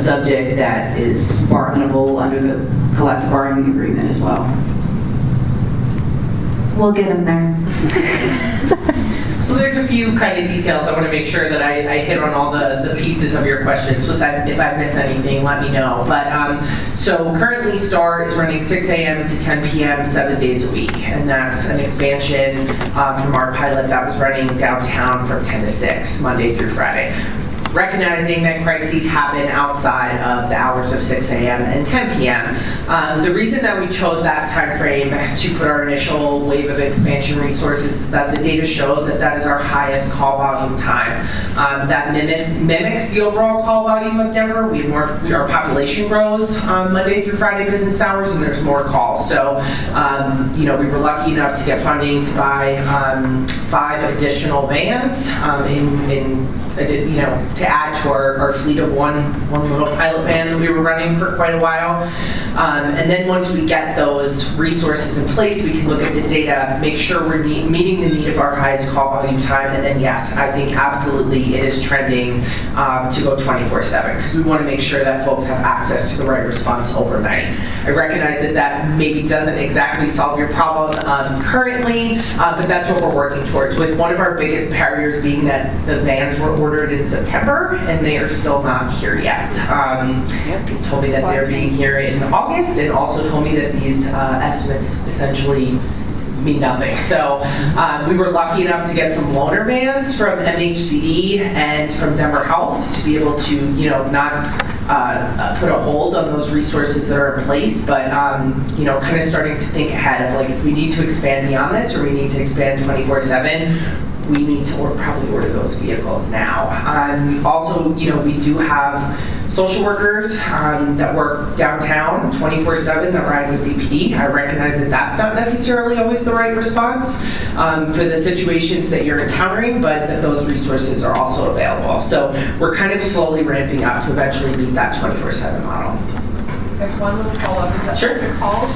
Speaker 8: subject that is bargainable under the collective bargaining agreement as well.
Speaker 10: We'll get them there.
Speaker 11: So there's a few kind of details. I want to make sure that I hit on all the pieces of your question. So if I miss anything, let me know. But so currently STAR is running 6 a.m. to 10 p.m. 7 days a week. And that's an expansion from our pilot that was running downtown from 10 to 6, Monday through Friday. Recognizing that crises happen outside of the hours of 6 a.m. and 10 p.m. The reason that we chose that time frame to put our initial wave of expansion resources is that the data shows that is our highest call volume time. That mimics the overall call volume of Denver. Our population grows Monday through Friday business hours, and there's more calls. So, we were lucky enough to get funding to buy 5 additional vans to add to our fleet of one little pilot van that we were running for quite a while. And then once we get those resources in place, we can look at the data, make sure we're meeting the need of our highest call volume time, and then yes, I think absolutely it is trending to go 24/7, because we want to make sure that folks have access to the right response overnight. I recognize that maybe doesn't exactly solve your problem currently, but that's what we're working towards, with one of our biggest barriers being that the vans were ordered in September and they are still not here yet. Told me that they're being here in August, and also told me that these estimates essentially mean nothing. So we were lucky enough to get some loaner vans from MHCD and from Denver Health to be able to, not put a hold on those resources that are in place, but kind of starting to think ahead of, like, if we need to expand beyond this, or we need to expand 24/7, we need to probably order those vehicles now. Also, we do have social workers that work downtown 24/7 that ride with DPD. I recognize that that's not necessarily always the right response for the situations that you're encountering, but that those resources are also available. So we're kind of slowly ramping up to eventually meet that 24/7 model.
Speaker 14: There's one little follow-up. Is that
Speaker 11: Sure.
Speaker 14: the calls,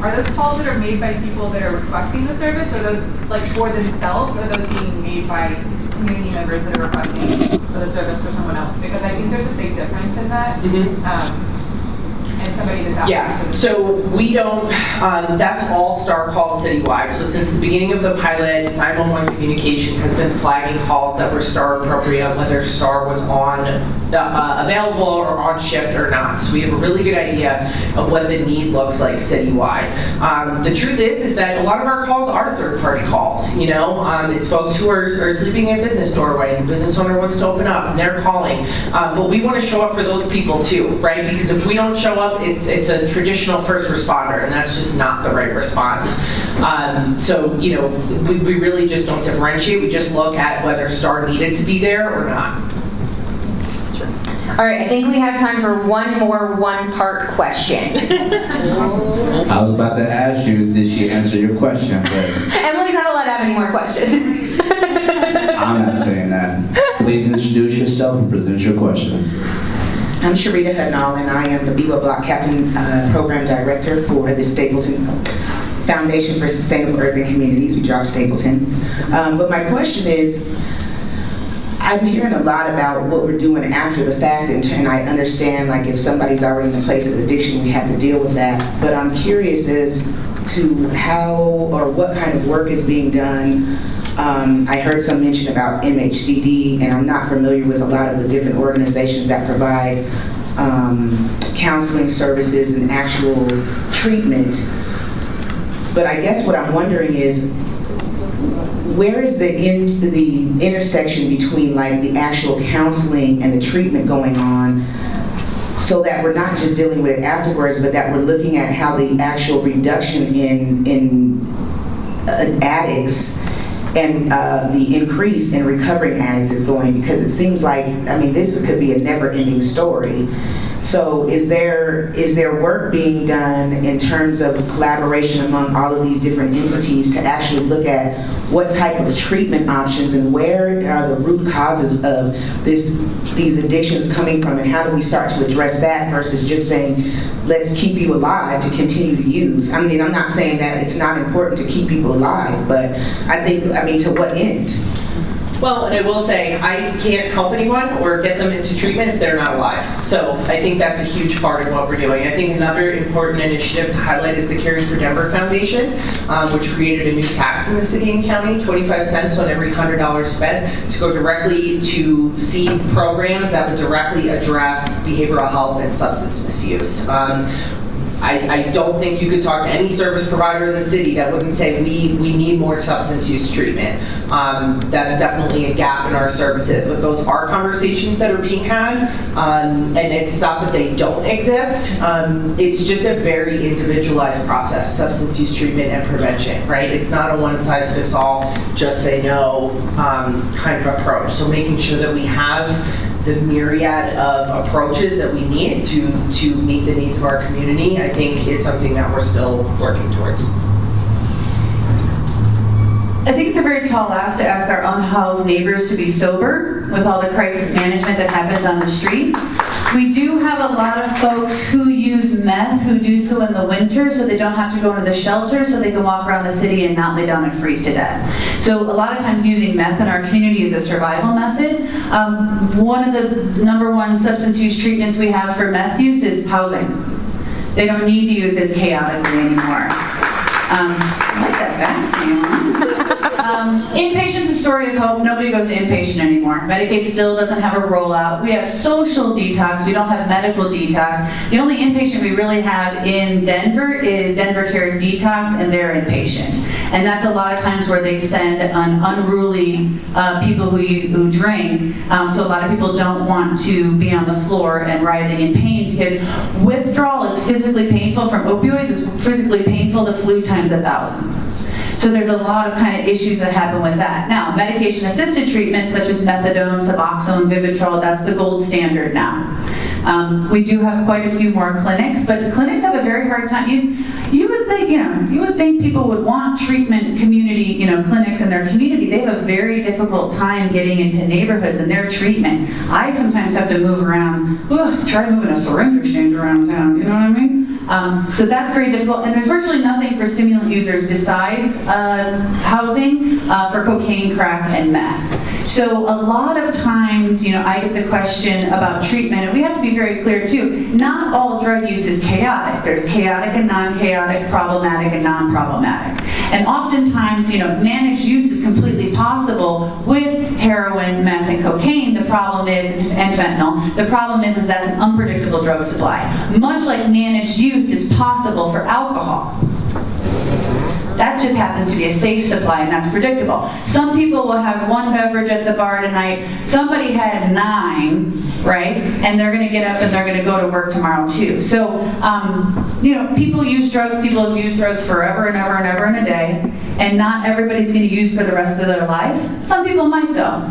Speaker 14: are those calls that are made by people that are requesting the service, or those like for themselves, or are those being made by community members that are requesting for the service for someone else? Because I think there's a big difference in that. And somebody that's asking
Speaker 11: Yeah,
Speaker 14: for the
Speaker 11: so we don't, that's all STAR calls citywide. So since the beginning of the pilot, 911 Communications has been flagging calls that were STAR appropriate, whether STAR was on, available or on shift or not. So we have a really good idea of what the need looks like citywide. The truth is that a lot of our calls are third-party calls, you know? It's folks who are sleeping in a business doorway and the business owner wants to open up and they're calling. But we want to show up for those people too, right? Because if we don't show up, it's a traditional first responder, and that's just not the right response. So, you know, we really just don't differentiate. We just look at whether STAR needed to be there or not.
Speaker 6: All right, I think we have time for one more one-part question.
Speaker 7: I was about to ask you, did she answer your question? But
Speaker 6: Emily's not allowed to have any more questions.
Speaker 7: I'm not saying that. Please introduce yourself and present your question.
Speaker 15: I'm Sharita Hadnal, and I am the BWA Block Captain Program Director for the Stapleton Foundation for Sustainable Urban Communities. We drop Stapleton. But my question is, I'm hearing a lot about what we're doing after the fact, and I understand, like, if somebody's already in a place of addiction, we have to deal with that. But I'm curious as to how or what kind of work is being done. I heard some mention about MHCD, and I'm not familiar with a lot of the different organizations that provide counseling services and actual treatment. But I guess what I'm wondering is, where is the intersection between like the actual counseling and the treatment going on, so that we're not just dealing with it afterwards, but that we're looking at how the actual reduction in addicts and the increase in recovering addicts is going, because it seems like, I mean, this could be a never-ending story. So is there work being done in terms of collaboration among all of these different entities to actually look at what type of treatment options and where are the root causes of these addictions coming from, and how do we start to address that versus just saying, let's keep you alive to continue to use? I mean, I'm not saying that it's not important to keep people alive, but I mean, to what end?
Speaker 11: Well, and I will say, I can't help anyone or get them into treatment if they're not alive. So I think that's a huge part of what we're doing. I think another important initiative to highlight is the Caring for Denver Foundation, which created a new tax in the city and county, 25 cents on every $100 spent, to go directly to seed programs that would directly address behavioral health and substance misuse. I don't think you could talk to any service provider in the city that wouldn't say we need more substance use treatment. That's definitely a gap in our services, but those are conversations that are being had, and it's not that they don't exist. It's just a very individualized process, substance use treatment and prevention, right? It's not a one-size-fits-all, just say no kind of approach. So making sure that we have the myriad of approaches that we need to meet the needs of our community, I think, is something that we're still working towards.
Speaker 10: I think it's a very tall ask to ask our unhoused neighbors to be sober with all the crisis management that happens on the streets. We do have a lot of folks who use meth who do so in the winter so they don't have to go into the shelter, so they can walk around the city and not lay down and freeze to death. So a lot of times using meth in our community is a survival method. One of the #1 substance use treatments we have for meth use is housing. They don't need to use this chaotically anymore. I like that back to you. Inpatient's a story of hope. Nobody goes to inpatient anymore. Medicaid still doesn't have a rollout. We have social detox. We don't have medical detox. The only inpatient we really have in Denver is Denver Cares Detox, and they're inpatient. And that's a lot of times where they send unruly people who drink. So a lot of people don't want to be on the floor and writhing in pain, because withdrawal is physically painful from opioids. It's physically painful. The flu times 1,000. So there's a lot of kind of issues that happen with that. Now, medication-assisted treatment such as methadone, Suboxone, Vivitrol, that's the gold standard now. We do have quite a few more clinics, but clinics have a very hard time. You would think, you would think people would want treatment community, clinics in their community. They have a very difficult time getting into neighborhoods and their treatment. I sometimes have to move around. Try moving a syringe exchange around town. You know what I mean? So that's very difficult, and there's virtually nothing for stimulant users besides housing for cocaine, crack, and meth. So a lot of times, I get the question about treatment, and we have to be very clear too. Not all drug use is chaotic. There's chaotic and non-chaotic, problematic and non-problematic. And oftentimes, managed use is completely possible with heroin, meth, and cocaine. The problem is, and fentanyl, the problem is that's an unpredictable drug supply. Much like managed use is possible for alcohol. That just happens to be a safe supply, and that's predictable. Some people will have one beverage at the bar tonight. Somebody had 9, right? And they're going to get up and they're going to go to work tomorrow too. So, people use drugs. People have used drugs forever and ever and ever and a day. And not everybody's going to use for the rest of their life. Some people might though.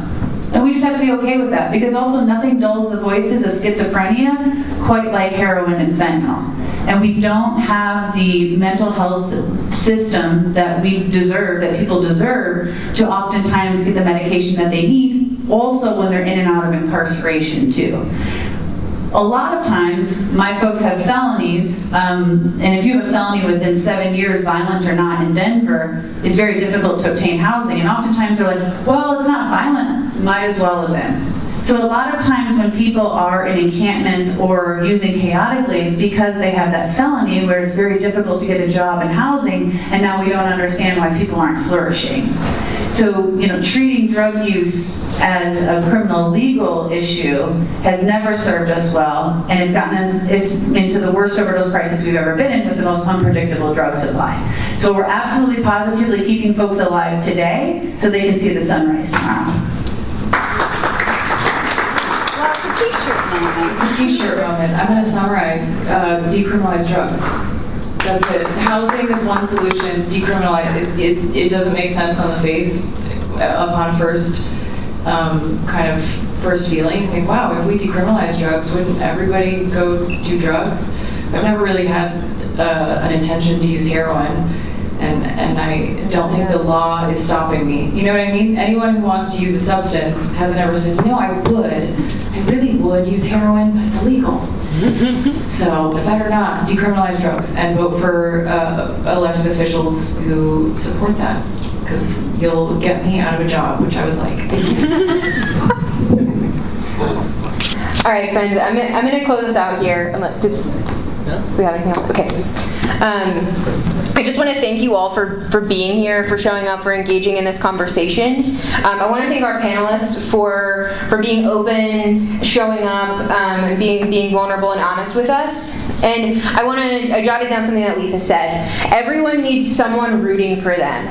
Speaker 10: And we just have to be okay with that, because also nothing dulls the voices of schizophrenia quite like heroin and fentanyl. And we don't have the mental health system that we deserve, that people deserve, to oftentimes get the medication that they need, also when they're in and out of incarceration too. A lot of times, my folks have felonies, and if you have a felony within 7 years, violent or not, in Denver, it's very difficult to obtain housing. And oftentimes they're like, well, it's not violent, might as well have been. So a lot of times when people are in encampments or using chaotically, it's because they have that felony where it's very difficult to get a job and housing, and now we don't understand why people aren't flourishing. So, treating drug use as a criminal legal issue has never served us well, and it's gotten us into the worst overdose crisis we've ever been in, with the most unpredictable drug supply. So we're absolutely positively keeping folks alive today so they can see the sunrise tomorrow.
Speaker 9: It's a t-shirt moment. I'm going to summarize. Decriminalize drugs. That's it. Housing is one solution. Decriminalize. It doesn't make sense on the face upon first first feeling. Think, wow, if we decriminalize drugs, wouldn't everybody go do drugs? I've never really had an intention to use heroin. And I don't think the law is stopping me. You know what I mean? Anyone who wants to use a substance hasn't ever said, I really would use heroin, but it's illegal. So better not decriminalize drugs and vote for elected officials who support that, because you'll get me out of a job, which I would like. Thank you.
Speaker 6: All right, friends, I'm going to close this out here. We have anything else? Okay. I just want to thank you all for being here, for showing up, for engaging in this conversation. I want to thank our panelists for being open, showing up, and being vulnerable and honest with us. And I jotted down something that Lisa said. Everyone needs someone rooting for them.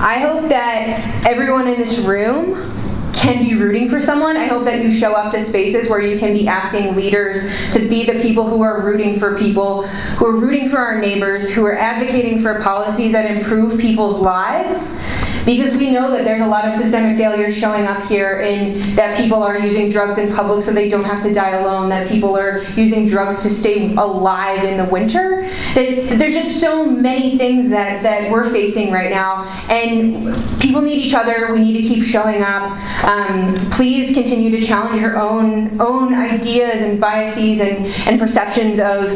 Speaker 6: I hope that everyone in this room can be rooting for someone. I hope that you show up to spaces where you can be asking leaders to be the people who are rooting for people, who are rooting for our neighbors, who are advocating for policies that improve people's lives. Because we know that there's a lot of systemic failures showing up here, in that people are using drugs in public so they don't have to die alone, that people are using drugs to stay alive in the winter. That there's just so many things that we're facing right now, and people need each other. We need to keep showing up. Please continue to challenge your own ideas and biases and perceptions of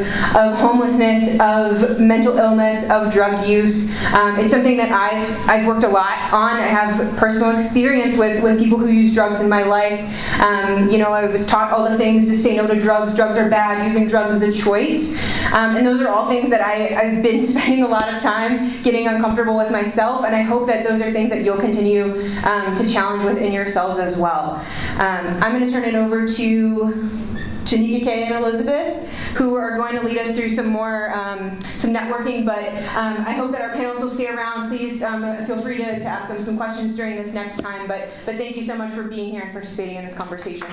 Speaker 6: homelessness, of mental illness, of drug use. It's something that I've worked a lot on. I have personal experience with people who use drugs in my life. I was taught all the things to say no to drugs. Drugs are bad. Using drugs is a choice. And those are all things that I've been spending a lot of time getting uncomfortable with myself. And I hope that those are things that you'll continue to challenge within yourselves as well. I'm going to turn it over to Tanika Kay and Elizabeth, who are going to lead us through some more some networking, but I hope that our panelists will stay around. Please feel free to ask them some questions during this next time, but thank you so much for being here and participating in this conversation.